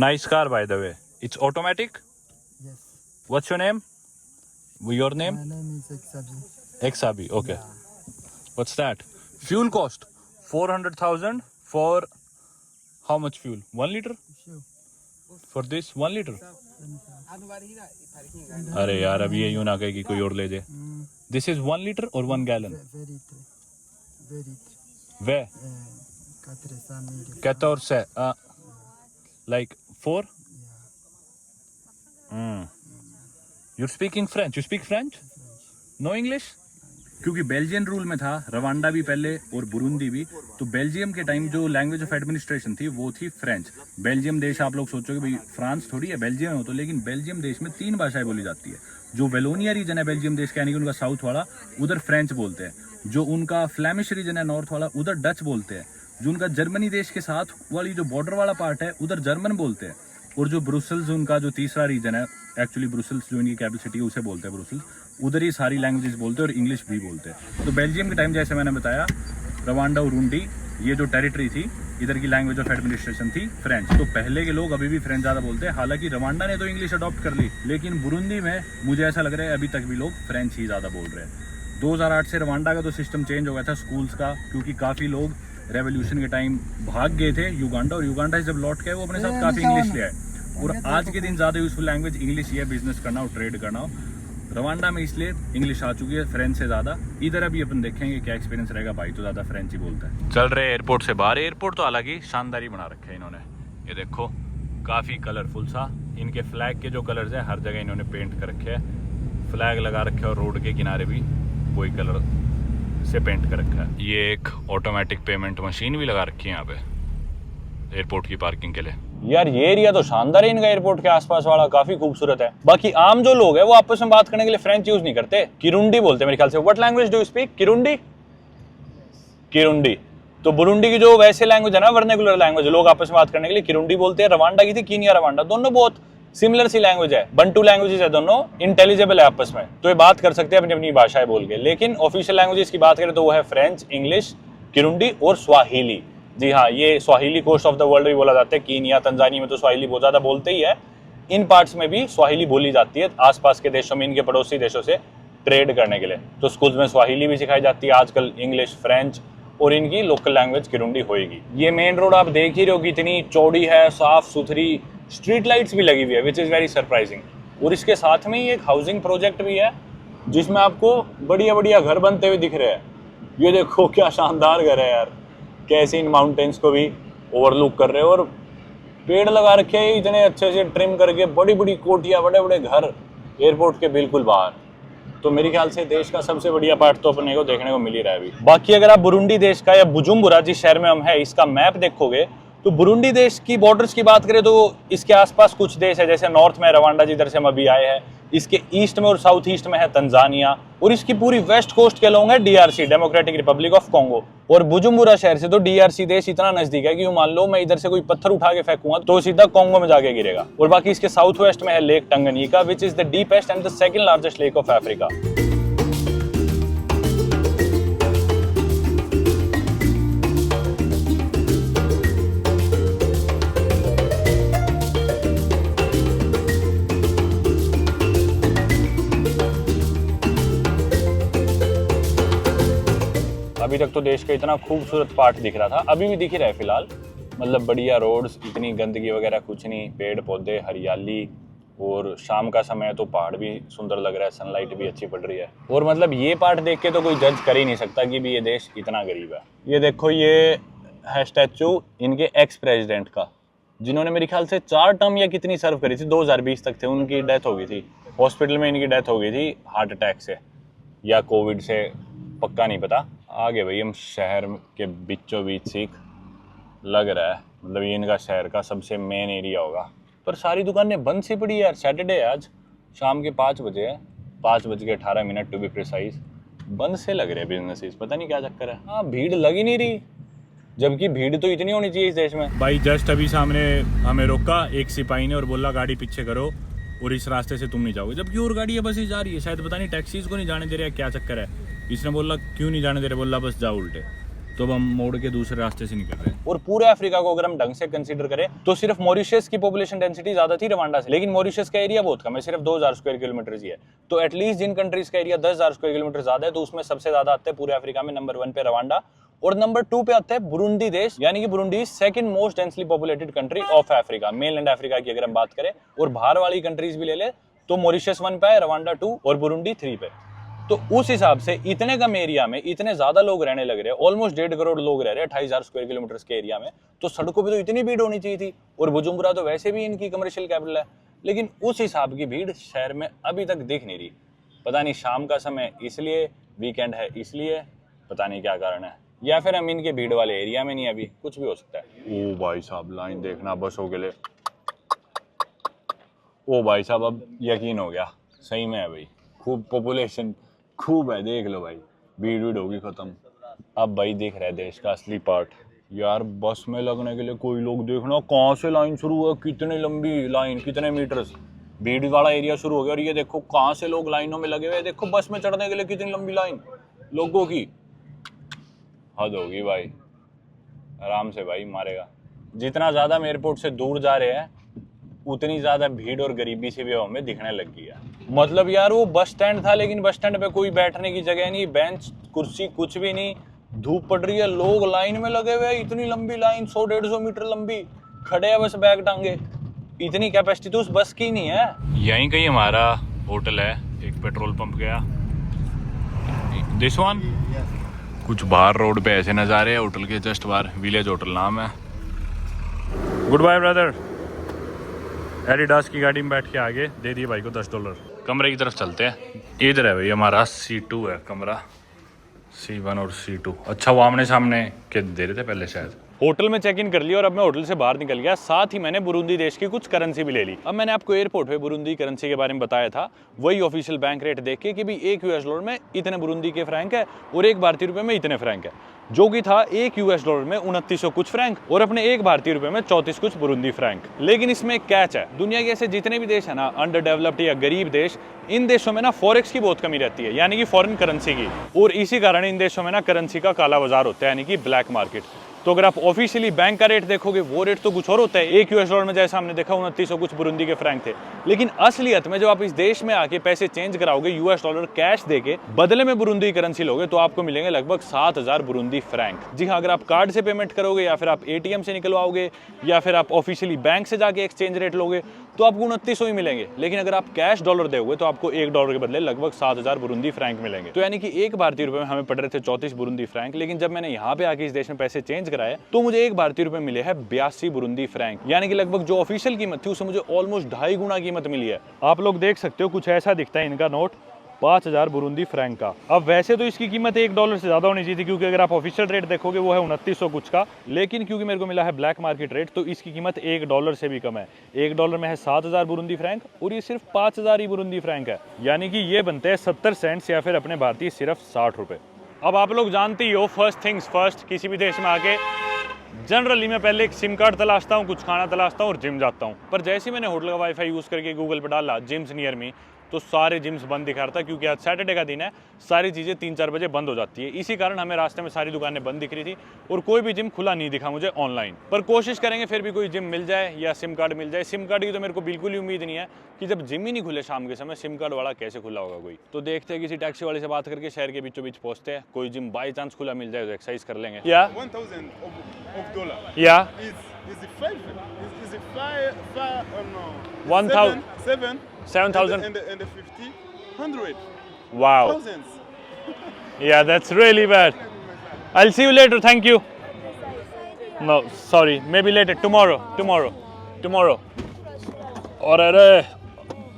Nice car, by the way. It's automatic. Yes. What's your name? Your name? My name is Exabi. Exabi. Okay. What's that? Fuel cost 400,000 for how much fuel? 1 liter? Sure. For this 1 liter? अरे यार अब ये यूं ना कहे कि कोई और ले जाए। This is 1 liter or 1 gallon? Very true. Very true. Where? 14 like 4? You're speaking French. You speak French? No English? क्योंकि बेल्जियन रूल में था, रवांडा भी पहले और बुरुंदी भी, तो बेल्जियम के टाइम जो लैंग्वेज ऑफ एडमिनिस्ट्रेशन थी वो थी फ्रेंच। बेल्जियम देश, आप लोग सोचोगे भाई फ्रांस थोड़ी है, बेल्जियम हो तो, लेकिन बेल्जियम देश में 3 भाषाएं बोली जाती है। जो वेलोनिया रीजन है बेल्जियम देश का, यानी कि उनका साउथ वाला, उधर फ्रेंच बोलते हैं। जो उनका फ्लैमिश रीजन है नॉर्थ वाला, उधर डच बोलते हैं। जो उनका जर्मनी देश के साथ वाली जो बॉर्डर वाला पार्ट है, उधर जर्मन बोलते हैं। और जो ब्रुसल्स उनका जो तीसरा रीजन है, एक्चुअली ब्रुसल्स जो इनकी कैपिटल सिटी है उसे बोलते हैं ब्रुसल्स, उधर ही सारी लैंग्वेजेस बोलते हैं और इंग्लिश भी बोलते हैं। तो बेल्जियम के टाइम जैसे मैंने बताया, रवांडा और उरुंडी ये जो टेरिटरी थी, इधर की लैंग्वेज ऑफ एडमिनिस्ट्रेशन थी फ्रेंच। तो पहले के लोग अभी भी फ्रेंच ज़्यादा बोलते हैं। हालांकि रवांडा ने तो इंग्लिश अडॉप्ट कर ली, लेकिन बुरुंदी में मुझे ऐसा लग रहा है अभी तक भी लोग फ्रेंच ही ज़्यादा बोल रहे हैं। 2008 से रवांडा का तो सिस्टम चेंज हो गया था स्कूल्स का, क्योंकि काफ़ी लोग रेवोल्यूशन के टाइम भाग गए थे युगांडा, और युगांडा से जब लौट के वो अपने साथ काफ़ी इंग्लिश ले आए। और आज के दिन ज़्यादा यूजफुल लैंग्वेज इंग्लिश ही है, बिजनेस करना हो, ट्रेड करना हो। रवांडा में इसलिए इंग्लिश आ चुकी है फ्रेंच से ज़्यादा। इधर अभी अपन देखेंगे क्या एक्सपीरियंस रहेगा। भाई तो ज़्यादा फ्रेंच ही बोलता है। चल रहे एयरपोर्ट से बाहर। एयरपोर्ट तो अलग ही शानदार ही बना रखे हैं इन्होंने। ये देखो काफ़ी कलरफुल सा, इनके फ्लैग के जो कलर्स हैं हर जगह इन्होंने पेंट कर रखे हैं। फ्लैग लगा रखे हैं और रोड के किनारे भी वही कलर से पेंट कर रखा है। ये एक ऑटोमेटिक पेमेंट मशीन भी लगा रखी है यहाँ पे एयरपोर्ट की पार्किंग के लिए। यार ये एरिया तो शानदार है इनका, एयरपोर्ट के आसपास वाला काफी खूबसूरत है। बाकी आम जो लोग हैं वो आपस में बात करने के लिए फ्रेंच यूज नहीं करते, किरुंडी बोलते हैं मेरे ख्याल से। What language do you speak? Kirundi? Kirundi. तो बुरुंडी की जो वैसे लैंग्वेज है ना, वर्नाकुलर लैंग्वेज, लोग आपस में बात करने के लिए किरुंडी बोलते हैं। रवांडा की थी कीनिया रवांडा, दोनों बहुत सिमिलर सी लैंग्वेज है, बंटू लैंग्वेजेस है, दोनों इंटेलिजिबल है आपस में, तो ये बात कर सकते हैं अपनी अपनी भाषाएं बोल के। लेकिन ऑफिशियल लैंग्वेजेस की बात करें तो वो है फ्रेंच, इंग्लिश, किरुंडी और स्वाहिली। जी हाँ, ये Swahili coast of the world भी बोला जाता है। कीनिया, तंजानिया में तो स्वाहिली बहुत ज़्यादा बोलते ही है। इन पार्ट्स में भी स्वाहिली बोली जाती है आसपास के देशों में, इनके पड़ोसी देशों से ट्रेड करने के लिए। तो स्कूल्स में स्वाहिली भी सिखाई जाती है आजकल, इंग्लिश, फ्रेंच, और इनकी लोकल लैंग्वेज किरुंडी होएगी। ये मेन रोड आप देख ही रहे हो कि इतनी चौड़ी है, साफ सुथरी, स्ट्रीट लाइट्स भी लगी हुई है, विच इज़ वेरी सरप्राइजिंग। और इसके साथ में ही एक हाउसिंग प्रोजेक्ट भी है जिसमें आपको बढ़िया बढ़िया घर बनते हुए दिख रहे हैं। ये देखो क्या शानदार घर है यार, कैसे इन माउंटेन्स को भी ओवरलुक कर रहे हो, और पेड़ लगा रखे हैं इतने अच्छे से ट्रिम करके, बड़ी बड़ी कोठियाँ, बड़े बड़े घर एयरपोर्ट के बिल्कुल बाहर। तो मेरे ख्याल से देश का सबसे बढ़िया पार्ट तो अपने को देखने को मिल ही रहा है अभी। बाकी अगर आप बुरुंडी देश का या बुजुम्बुरा जिस शहर में हम है इसका मैप देखोगे तो बुरुंडी देश की बॉर्डर्स की बात करें तो इसके आसपास कुछ देश है, जैसे नॉर्थ में रवांडा जिधर से हम अभी आए हैं, इसके ईस्ट में और साउथ ईस्ट में है तंजानिया, और इसकी पूरी वेस्ट कोस्ट के लोग है DRC, democratic Republic of Congo. और बुजुम्बुरा शहर से तो डीआरसी देश इतना नजदीक है कि यूं मान लो मैं इधर से कोई पत्थर उठा के फेंकूंगा तो सीधा कॉन्गो में जाके गिरेगा। और बाकी इसके साउथ वेस्ट में है lake Tanganyika, which is the deepest and the second largest lake of Africa. अभी तक तो देश का इतना खूबसूरत पार्ट दिख रहा था, अभी भी दिख ही रहा है फिलहाल। मतलब बढ़िया रोड्स, इतनी गंदगी वगैरह कुछ नहीं, पेड़ पौधे, हरियाली, और शाम का समय तो पहाड़ भी सुंदर लग रहा है, सनलाइट भी अच्छी पड़ रही है। और मतलब ये पार्ट देख के तो कोई जज कर ही नहीं सकता कि भी ये देश इतना गरीब है। ये देखो, ये है स्टैचू इनके एक्स प्रेसिडेंट का, जिन्होंने मेरे ख्याल से 4 टर्म या कितनी सर्व करी थी, 2020 तक थे, उनकी डेथ हो गई थी। हॉस्पिटल में इनकी डेथ हो गई थी हार्ट अटैक से या कोविड से, पक्का नहीं पता। आगे भाई हम शहर के बीचों बीच सीख लग रहा है, मतलब ये इनका शहर का सबसे मेन एरिया होगा। पर सारी दुकानें बंद सी पड़ी है यार, सैटरडे है आज, शाम के 5 बजे है, 5:18 टू बी प्रिसाइज। बंद से लग रहे हैं बिजनेसेस, पता नहीं क्या चक्कर है। हाँ, भीड़ लग ही नहीं रही, जबकि भीड़ तो इतनी होनी चाहिए इस देश में। भाई जस्ट अभी सामने हमें रोका एक सिपाही ने और बोला गाड़ी पीछे करो और इस रास्ते से तुम नहीं जाओगे, जबकि और गाड़ी बस ही जा रही है। शायद पता नहीं टैक्सीज को नहीं जाने दे रहे, क्या चक्कर है। इसने बोला क्यों नहीं जाने दे रहे, बोला बस जाओ उल्टे। तो अब हम मोड़ के दूसरे रास्ते से निकल रहे हैं। और पूरे अफ्रीका को अगर हम ढंग से कंसीडर करें तो सिर्फ मॉरिशस की पॉपुलेशन डेंसिटी ज्यादा थी रवांडा से, लेकिन मॉरिशस का एरिया बहुत कम है, सिर्फ 2000 स्क्वायर किलोमीटर ही है। तो एटलीस्ट जिन कंट्रीज का एरिया 10,000 स्क्वायर किलोमीटर ज्यादा है, तो उसमें सबसे ज्यादा आते हैं पूरे अफ्रीका में नंबर 1 पे रवांडा, और नंबर 2 पे आता है बुरुंडी देश, यानी कि Burundi second most densely populated country of Africa, mainland Africa की अगर हम बात करें। और बाहर वाली कंट्रीज भी ले ले तो मॉरिशस 1 पे है, रवांडा 2 और बुरुंडी 3 पे। तो उस हिसाब से इतने कम एरिया में इतने ज्यादा लोग रहने लग रहे हैं, ऑलमोस्ट 1.5 करोड़ लोग रह रहे हैं 28,000 स्क्वायर किलोमीटर के एरिया में, तो सड़कों पे तो इतनी भीड़ होनी चाहिए थी। और बुजुम्बुरा तो वैसे भी इनकी कमर्शियल कैपिटल है, लेकिन उस हिसाब की भीड़ शहर में अभी तक दिख नहीं रही। पता नहीं शाम का समय इसलिए, वीकेंड है इसलिए, पता नहीं क्या कारण है, या फिर हम इनके भीड़ वाले एरिया में नहीं, अभी कुछ भी हो सकता है। ओ भाई साहब, लाइन देखना बसों के लिए। ओ भाई साहब, अब यकीन हो गया, सही में है भाई, खूब पॉपुलेशन खूब है, देख लो भाई, भीड़ होगी खत्म। अब भाई दिख रहा है देश का असली पार्ट। यार बस में लगने के लिए कोई लोग देखना कहाँ से लाइन शुरू है, कितनी लंबी लाइन, कितने मीटर्स, भीड़ वाला एरिया शुरू हो गया। और ये देखो कहाँ से लोग लाइनों में लगे हुए, देखो बस में चढ़ने के लिए कितनी लंबी लाइन लोगों की, हद होगी भाई। आराम से भाई मारेगा। जितना ज़्यादा हम एयरपोर्ट से दूर जा रहे हैं उतनी ज़्यादा भीड़ और गरीबी से भी हमें दिखने लग गई है। मतलब यार वो बस स्टैंड था, लेकिन बस स्टैंड पे कोई बैठने की जगह नहीं, बेंच कुर्सी कुछ भी नहीं, धूप पड़ रही है, लोग लाइन में लगे हुए हैं, इतनी लंबी लाइन 100-150 मीटर लंबी, खड़े हैं बस बैग टांगे। इतनी कैपेसिटी तो उस बस की नहीं है। यहीं कहीं हमारा होटल है, एक पेट्रोल पंप गया, दिस वन। कुछ बाहर रोड पे ऐसे नज़ारे हैं, होटल के जस्ट बाहर, विलेज होटल नाम है। Good bye brother. एडिडास की गाड़ी में बैठ के आगे दे दिए भाई को $10। कमरे की तरफ चलते हैं। इधर है भाई हमारा C2 है कमरा, C1 और C2। अच्छा, वो आमने सामने के दे रहे थे पहले शायद। होटल में चेक इन कर लिया और अब मैं होटल से बाहर निकल गया, साथ ही मैंने बुरुंदी देश की कुछ करेंसी भी ले ली। अब मैंने आपको एयरपोर्ट पे बुरुंदी करेंसी के बारे में बताया था, वही ऑफिशियल बैंक रेट देख के कि भी $1 में इतने बुरुंदी के फ्रैंक है और 1 भारतीय रुपए में इतने फ्रैंक है, जो कि था $1 में 2900 कुछ फ्रैंक और अपने 1 भारतीय रुपए में 34 कुछ बुरुंदी फ्रैंक। लेकिन इसमें एक कैच है, दुनिया के ऐसे जितने भी देश है ना, अंडर डेवलप्ड या गरीब देश, इन देशों में ना फॉरेक्स की बहुत कमी रहती है, यानी कि फॉरेन करेंसी की, और इसी कारण इन देशों में ना करेंसी का काला बाजार होता है, यानी कि ब्लैक मार्केट। तो अगर आप ऑफिशियली बैंक का रेट देखोगे वो रेट तो कुछ और होता है, $1 में जैसा हमने देखा 2900 कुछ बुरुंदी के फ्रैंक थे। लेकिन असलियत में जब आप इस देश में आके पैसे चेंज कराओगे $, कैश देके बदले में बुरुंदी करेंसी लोगे, तो आपको मिलेंगे लगभग 7000 बुरुंदी फ्रैंक। जी हाँ, अगर आप कार्ड से पेमेंट करोगे या फिर आप ATM से निकलवाओगे या फिर आप ऑफिशियली बैंक से जाके एक्सचेंज रेट लोगे तो आपको 2900 ही मिलेंगे। लेकिन अगर आप कैश डॉलर दोगे तो आपको $1 के बदले लगभग 7000 बुरुंदी फ्रैंक मिलेंगे। तो यानी कि 1 भारतीय रुपए में हमें पड़ रहे थे 34 बुरुंदी फ्रैंक, लेकिन जब मैंने यहाँ पे आके इस देश में पैसे चेंज कराए तो मुझे 1 भारतीय रुपए मिले हैं 82 बुरुंदी फ्रैंक, यानी कि लगभग जो ऑफिशियल कीमत थी उससे मुझे ऑलमोस्ट 2.5 गुना कीमत मिली है। आप लोग देख सकते हो कुछ ऐसा दिखता है इनका नोट, 5000 बुरुंदी फ्रैंक का। अब वैसे तो इसकी कीमत $1 से ज़्यादा होनी चाहिए थी, क्योंकि अगर आप ऑफिशियल रेट देखोगे वो है 2900 कुछ का, लेकिन क्योंकि मेरे को मिला है ब्लैक मार्केट रेट तो इसकी कीमत $1 से भी कम है। $1 में है 7000 बुरुंदी फ्रैंक और ये सिर्फ 5000 ही बुरुंदी फ्रैंक है, यानी कि ये बनते हैं 70 सेंट्स या फिर अपने भारतीय सिर्फ 60 रुपये। अब आप लोग जानते ही हो, फर्स्ट थिंग्स फर्स्ट, किसी भी देश में आके जनरली मैं पहले एक सिम कार्ड तलाशता हूँ, कुछ खाना तलाशता हूँ और जिम जाता हूँ। पर जैसे ही मैंने होटल का वाईफाई यूज़ करके गूगल पर डाला जिम्स नियर मी, तो सारे जिम्स बंद दिखा रहा था, क्योंकि आज सैटरडे का दिन है, सारी चीज़ें 3-4 बजे बंद हो जाती है। इसी कारण हमें रास्ते में सारी दुकानें बंद दिख रही थी और कोई भी जिम खुला नहीं दिखा मुझे ऑनलाइन। पर कोशिश करेंगे फिर भी कोई जिम मिल जाए या सिम कार्ड मिल जाए। सिम कार्ड की तो मेरे को बिल्कुल ही उम्मीद नहीं है कि जब जिम ही नहीं खुले शाम के समय, सिम कार्ड वाला कैसे खुला होगा कोई। तो देखते हैं, किसी टैक्सी वाले से बात करके शहर के बीचों बीच पहुंचते हैं, कोई जिम बाई चांस खुला मिल जाए तो एक्सरसाइज कर लेंगे। या $1,000 या is it five? Is it five? No. 1,000. 7,000 7,000. and the 50, 100. Wow. Thousands. Yeah, that's really bad. I'll see you later. Thank you. No, sorry. Maybe later. Tomorrow. और अरे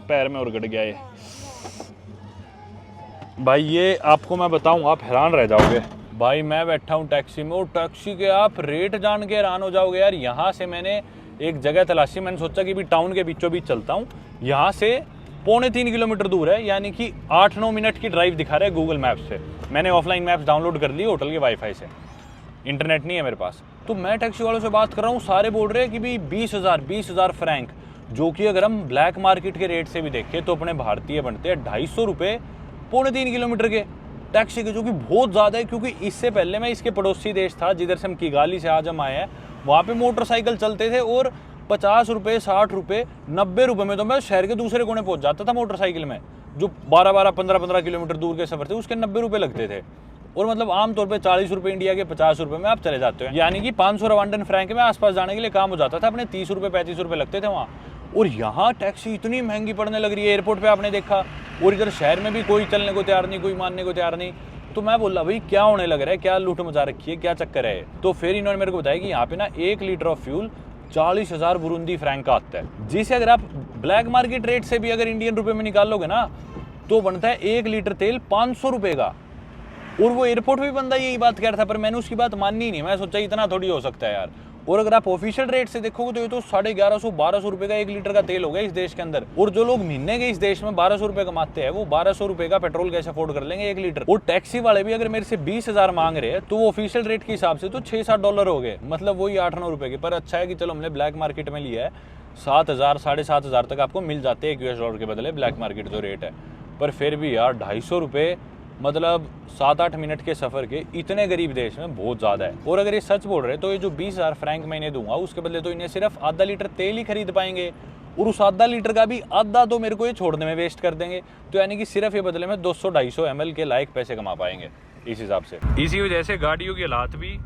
पैर में और गड़ गया ये भाई। ये आपको मैं बताऊं, आप हैरान रह जाओगे भाई। मैं बैठा हूँ टैक्सी में और टैक्सी के आप रेट जान के हैरान हो जाओगे यार। यहाँ से मैंने एक जगह तलाशी, मैंने सोचा कि भी टाउन के बीचों बीच चलता हूँ। यहाँ से 2.25 किलोमीटर दूर है, यानी कि 8-9 मिनट की ड्राइव दिखा रहा है गूगल मैप्स से। मैंने ऑफलाइन मैप्स डाउनलोड कर ली होटल के वाईफाई से, इंटरनेट नहीं है मेरे पास। तो मैं टैक्सी वालों से बात कर रहा हूँ, सारे बोल रहे हैं कि भाई 20,000 फ्रैंक, जो कि अगर हम ब्लैक मार्केट के रेट से भी देखें तो अपने भारतीय बनते हैं 250 रुपये 3.5 किलोमीटर के टैक्सी के, जो कि बहुत ज़्यादा है। क्योंकि इससे पहले मैं इसके पड़ोसी देश था जिधर से हम किगाली से आज हम आए हैं, वहाँ पे मोटरसाइकिल चलते थे और 50 रुपये 60 रुपये 90 रुपये में तो मैं शहर के दूसरे कोने पहुँच जाता था मोटरसाइकिल में। जो 12-12 15-15 किलोमीटर दूर के सफ़र थे उसके 90 रुपये लगते थे, और मतलब आमतौर पे 40 रुपये इंडिया के 50 रुपये में आप चले जाते हो, यानी कि 500 रवांडन फ्रैंक में आसपास जाने के लिए काम हो जाता था। अपने 30 रुपये 35 रुपये लगते थे वहाँ। और यहाँ टैक्सी इतनी महंगी पड़ने लग रही है एयरपोर्ट पे आपने देखा, और इधर शहर में भी कोई चलने को तैयार नहीं, कोई मानने को तैयार नहीं। तो मैं बोला भाई क्या होने लग रहा है, क्या लूट मचा रखी है, क्या चक्कर है। तो फिर इन्होंने मेरे को बताया कि यहाँ पे ना 1 litre of fuel 40,000 Burundi Frank का आता है, जिसे अगर आप ब्लैक मार्केट रेट से भी अगर इंडियन रुपये में निकाल लोगे ना तो बनता है 1 लीटर तेल 500 रुपये का। और वो एयरपोर्ट पे बंदा यही बात कह रहा था, पर मैंने उसकी बात माननी नहीं। मैं सोचा इतना थोड़ी हो सकता है यार। और अगर आप ऑफिशियल रेट से देखोगे तो ये तो 1150-1200 रुपये का 1 लीटर का तेल हो गया इस देश के अंदर। और जो लोग महीने के इस देश में 1200 रुपये कमाते हैं, वो 1200 रुपये का पेट्रोल कैसे अफोर्ड कर लेंगे 1 लीटर। और टैक्सी वाले भी अगर मेरे से 20,000 मांग रहे हैं तो वो ऑफिशियल रेट के हिसाब से तो $6-7 हो गए, मतलब वही 8-9 रुपये के। पर अच्छा है कि चलो हमने ब्लैक मार्केट में लिया है, 7,000 7,500 तक आपको मिल जाते हैं $1 के बदले ब्लैक मार्केट जो रेट है। पर फिर भी यार 250 रुपये, मतलब 7-8 मिनट के सफ़र के इतने गरीब देश में बहुत ज़्यादा है। और अगर ये सच बोल रहे तो ये जो 20,000 फ्रैंक मैं इन्हें दूंगा उसके बदले तो इन्हें सिर्फ आधा लीटर तेल ही खरीद पाएंगे, और उस आधा लीटर का भी आधा तो मेरे को ये छोड़ने में वेस्ट कर देंगे। तो यानी कि सिर्फ ये बदले में 200-250 ml के लायक पैसे कमा पाएंगे इस हिसाब से। इसी वजह से गाड़ियों की हालात भी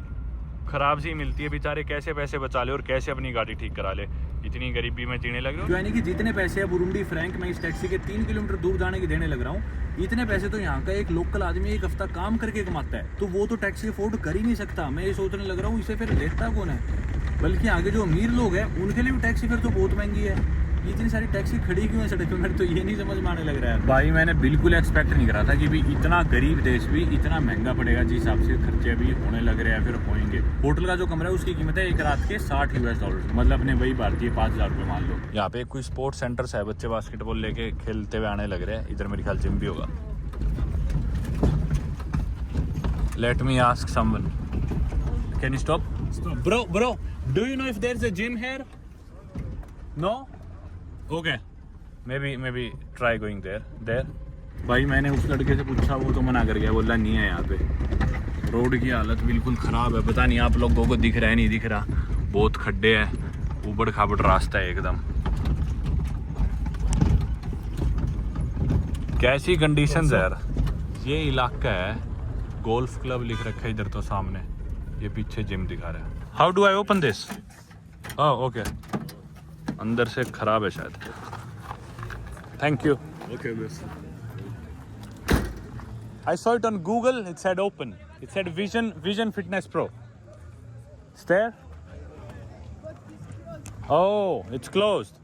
खराब सी मिलती है। बेचारे कैसे पैसे बचा ले और कैसे अपनी गाड़ी ठीक करा ले, इतनी गरीबी में जीने लग रहे हो। यानी कि जितने पैसे अब बुरुंडी फ्रैंक में इस टैक्सी के 3 किलोमीटर दूर जाने के देने लग रहा हूँ, इतने पैसे तो यहाँ का एक लोकल आदमी 1 हफ्ता काम करके कमाता है। तो वो तो टैक्सी अफोर्ड कर ही नहीं सकता। मैं ये सोचने लग रहा हूँ इसे फिर लेता कौन है। बल्कि आगे जो अमीर लोग हैं उनके लिए भी टैक्सी फिर तो बहुत महंगी है। इतनी सारी टैक्सी खड़ी क्यों है सड़क पे, मेरे तो ये नहीं समझ में आने लग रहा है भाई। मैंने बिल्कुल एक्सपेक्ट नहीं करा था कि भी इतना गरीब देश भी इतना महंगा पड़ेगा। जिस हिसाब से खर्चे भी होने लग रहे हैं फिर होंगे। होटल का जो कमरा है उसकी कीमत है 1 रात के $60, मतलब अपने वही भारतीय 5,000 रुपये मान लो। यहाँ पे कोई स्पोर्ट्स सेंटर्स है, बच्चे बास्केटबॉल लेके खेलते हुए आने लग रहे हैं। इधर मेरे ख्याल जिम भी होगा। Let me ask someone, can you stop? Bro do you know if there is a gym here? No? Okay, maybe try going there. भाई मैंने उस लड़के से पूछा, वो तो मना कर गया, बोला नहीं है यहाँ पे। रोड की हालत बिल्कुल ख़राब है, पता नहीं आप लोगों को दिख रहा है नहीं दिख रहा। बहुत खड्डे हैं, ऊबड़ खाबड़ रास्ता है एकदम। कैसी कंडीशंस है यार। ये इलाका है, गोल्फ क्लब लिख रखा है इधर तो सामने, ये पीछे जिम दिखा रहा है। How do I open this? Okay, अंदर से खराब है शायद। Thank you. ओके बस। I saw it on Google. It said open. It said Vision Fitness Pro. It's there? Oh, it's closed.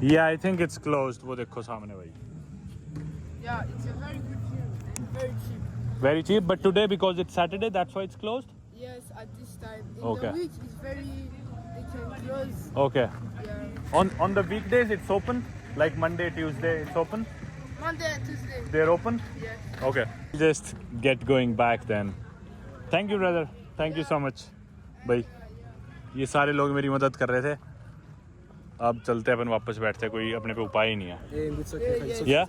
Yeah, I think it's closed. वो देखो सामने भाई. Yeah, it's a very good gym and very cheap. Very cheap, but today because it's Saturday, that's why it's closed. Yes, at this time. In Okay. the week, it's very. They can close. Okay. Yeah. On the weekdays, it's open. Like Monday, Tuesday, it's open. Monday and Tuesday. They're open. Yes. Okay. Just get going back then. Thank you, brother. Thank you so much. भाई ये सारे लोग मेरी मदद कर रहे थे. अब चलते अपन वापस बैठते, कोई अपने पे उपाय ही नहीं है. Yeah?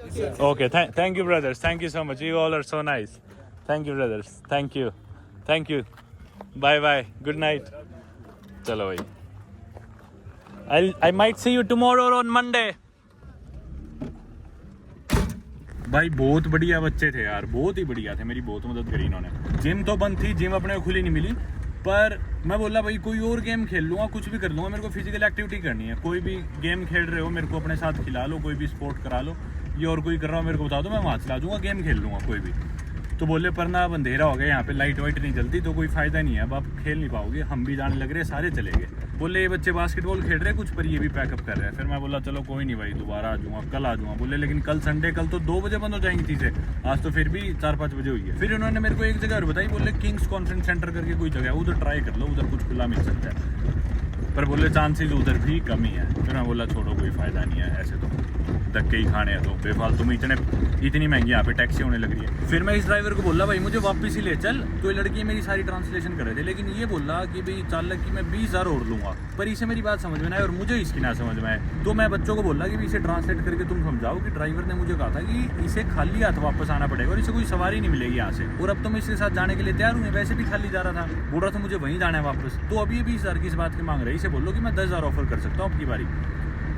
Okay. Thank you, brothers. Thank you so much. You all are so nice. Thank you, brothers. Thank you. Thank you. Bye bye. Good night. चलो भाई. I might see you tomorrow or on Monday. भाई बहुत बढ़िया बच्चे थे यार, बहुत ही बढ़िया थे, मेरी बहुत मदद करी इन्होंने. जिम तो बंद थी, जिम अपने को खुली नहीं मिली, पर मैं बोला भाई कोई और गेम खेल लूँगा, कुछ भी कर लूँगा, मेरे को फिजिकल एक्टिविटी करनी है. कोई भी गेम खेल रहे हो मेरे को अपने साथ खिला लो, कोई भी स्पोर्ट करा लो, ये और कोई कर रहा हो मेरे को बता दो, मैं वहाँ चला जाऊँगा, गेम खेल लूँगा कोई भी. तो बोले पर ना अब अंधेरा हो गया, यहाँ पे लाइट वाइट नहीं चलती तो कोई फ़ायदा नहीं है, अब आप खेल नहीं पाओगे. हम भी जाने लग रहे, सारे चले गए. बोले ये बच्चे बास्केटबॉल खेल रहे कुछ, पर ये भी पैकअप कर रहे हैं. फिर मैं बोला चलो कोई नहीं भाई, दोबारा आ जाऊँगा, कल आ जाऊँगा. बोले लेकिन कल संडे, कल तो 2 बजे बंद हो जाएंगी चीज़ें, आज तो फिर भी 4-5 बजे हुई है. फिर उन्होंने मेरे को एक जगह और बताई, बोले किंग्स कॉन्फ्रेंस सेंटर करके कोई जगह है, उधर ट्राई कर लो, उधर कुछ खुला मिल सकता है, पर बोले चांसेस उधर भी कम ही है. फिर मैं बोला छोड़ो कोई फ़ायदा नहीं है, ऐसे तो धक्के ही खाने हैं, तो बेफालतू में इतनी महंगी यहाँ पे टैक्सी होने लग रही है. फिर मैं इस ड्राइवर को बोला भाई मुझे वापस ही ले चल, तो ये लड़की मेरी सारी ट्रांसलेशन कर रहे थे, लेकिन ये बोला कि भाई चालक की मैं 20,000 और लूँगा, पर इसे मेरी बात समझ में ना आए और मुझे इसकी ना समझ में आए. तो मैं बच्चों को बोला कि इसे ट्रांसलेट करके तुम समझाओ कि ड्राइवर ने मुझे कहा था कि इसे खाली हाथ वापस आना पड़ेगा और इसे कोई सवारी नहीं मिलेगी यहाँ से, और अब तो मैं इसके साथ जाने के लिए तैयार हूँ, वैसे भी खाली जा रहा था, बोल रहा था मुझे वहीं जाना है वापस. तो अभी 20,000 की इस बात की मांग रही, इसे बोलो कि मैं 10,000 ऑफर कर सकता हूँ आपकी बारी.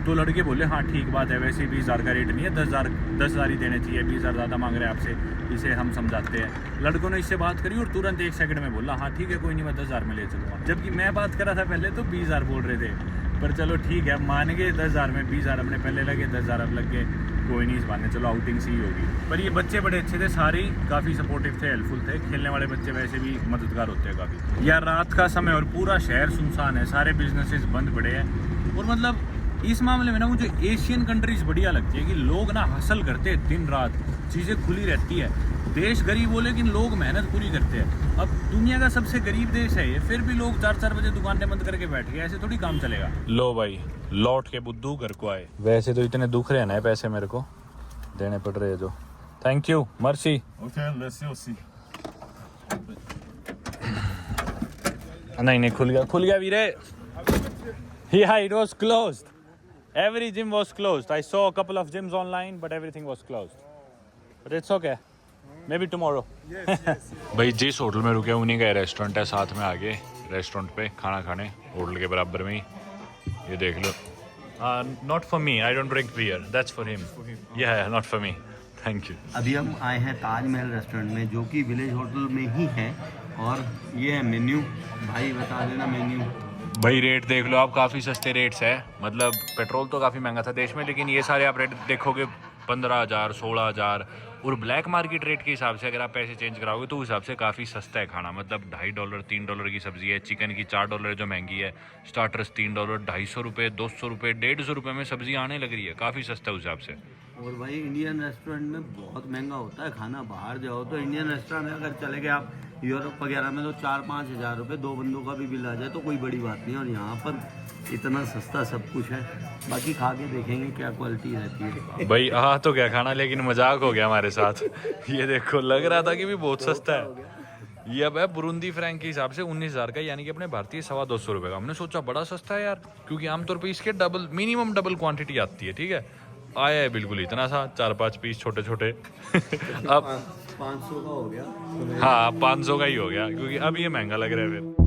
तो लड़के बोले हाँ ठीक बात है, वैसे 20,000 का रेट नहीं है, 10,000 ही देने चाहिए, 20,000 ज़्यादा मांग रहे हैं आपसे, इसे हम समझाते हैं. लड़कों ने इससे बात करी और तुरंत 1 सेकंड में बोला हाँ ठीक है कोई नहीं, मैं 10,000 में ले चलूँगा. जबकि मैं बात कर रहा था पहले तो 20,000 बोल रहे थे, पर चलो ठीक है मान गए 10,000 में, 20,000 अपने पहले लगे, 10,000 अब लग गए, कोई नहीं इस बात में, चलो आउटिंग सी होगी. पर ये बच्चे बड़े अच्छे थे, सारे काफ़ी सपोर्टिव थे, हेल्पफुल थे. खेलने वाले बच्चे वैसे भी मददगार होते हैं काफ़ी. यार रात का समय और पूरा शहर सुनसान है, सारे बिजनेसेस बंद पड़े हैं, और मतलब इस मामले में ना मुझे एशियन कंट्रीज बढ़िया लगती है कि लोग ना हसल करते हैं दिन रात, चीज़ें खुली रहती है. देश गरीब हो लेकिन लोग मेहनत पूरी करते हैं. अब दुनिया का सबसे गरीब देश है ये, फिर भी लोग 4-4 बजे दुकानें बंद करके बैठ गए, ऐसे थोड़ी काम चलेगा. लो भाई लौट के बुद्धू घर को आए. वैसे तो इतने दुख रहे ना पैसे मेरे को देने पड़ रहे हैं जो. Thank you mercy. Okay, let's see. नहीं खुल गया वीरे. Yeah, it was closed. Every gym was closed. I saw a couple of gyms online, but everything was closed. But it's okay. Maybe tomorrow. Yes. भाई जिस hotel में रुके उन्हीं का restaurant है, साथ में आगे रेस्टोरेंट पे खाना खाने, होटल के बराबर में ही. ये देख लो. Not for me. I don't drink beer. That's for him. Yeah, not for me. Thank you. अभी हम आए हैं ताजमहल रेस्टोरेंट में, जो कि विलेज होटल में ही है, और ये है मेन्यू. भाई बता देना मेन्यू. भाई रेट देख लो आप, काफ़ी सस्ते रेट्स है. मतलब पेट्रोल तो काफ़ी महंगा था देश में, लेकिन ये सारे आप रेट देखोगे 15,000 16,000, और ब्लैक मार्केट रेट के हिसाब से अगर आप पैसे चेंज कराओगे तो उस हिसाब से काफ़ी सस्ता है खाना. मतलब $2.5 $3 की सब्ज़ी है, चिकन की $4 जो महंगी है, स्टार्टर्स $3, ₹250 ₹200 ₹150 में सब्ज़ी आने लग रही है, काफ़ी सस्ता है उस हिसाब से. और भाई इंडियन रेस्टोरेंट में बहुत महंगा होता है खाना. बाहर जाओ तो इंडियन रेस्टोरेंट में अगर चले गए आप यूरोप वगैरह में तो 4-5 हज़ार रुपये 2 बंदों का भी बिल आ जाए तो कोई बड़ी बात नहीं है, और यहाँ पर इतना सस्ता सब कुछ है. बाकी खा के देखेंगे क्या क्वालिटी रहती है. भाई तो क्या खाना, लेकिन मजाक हो गया हमारे साथ. ये देखो लग रहा था कि भी बहुत सस्ता है. ये अब है बुरुंदी फ्रैंक के हिसाब से 19,000 का, यानी कि अपने भारतीय $225 का. हमने सोचा बड़ा सस्ता है यार, क्योंकि आमतौर पर इसके मिनिमम डबल क्वांटिटी आती है. ठीक है, आया है बिल्कुल इतना सा, 4-5 पीस छोटे छोटे. अब 500 का हो गया. हाँ 500 का ही हो गया, क्योंकि अब ये महंगा लग रहा है फिर.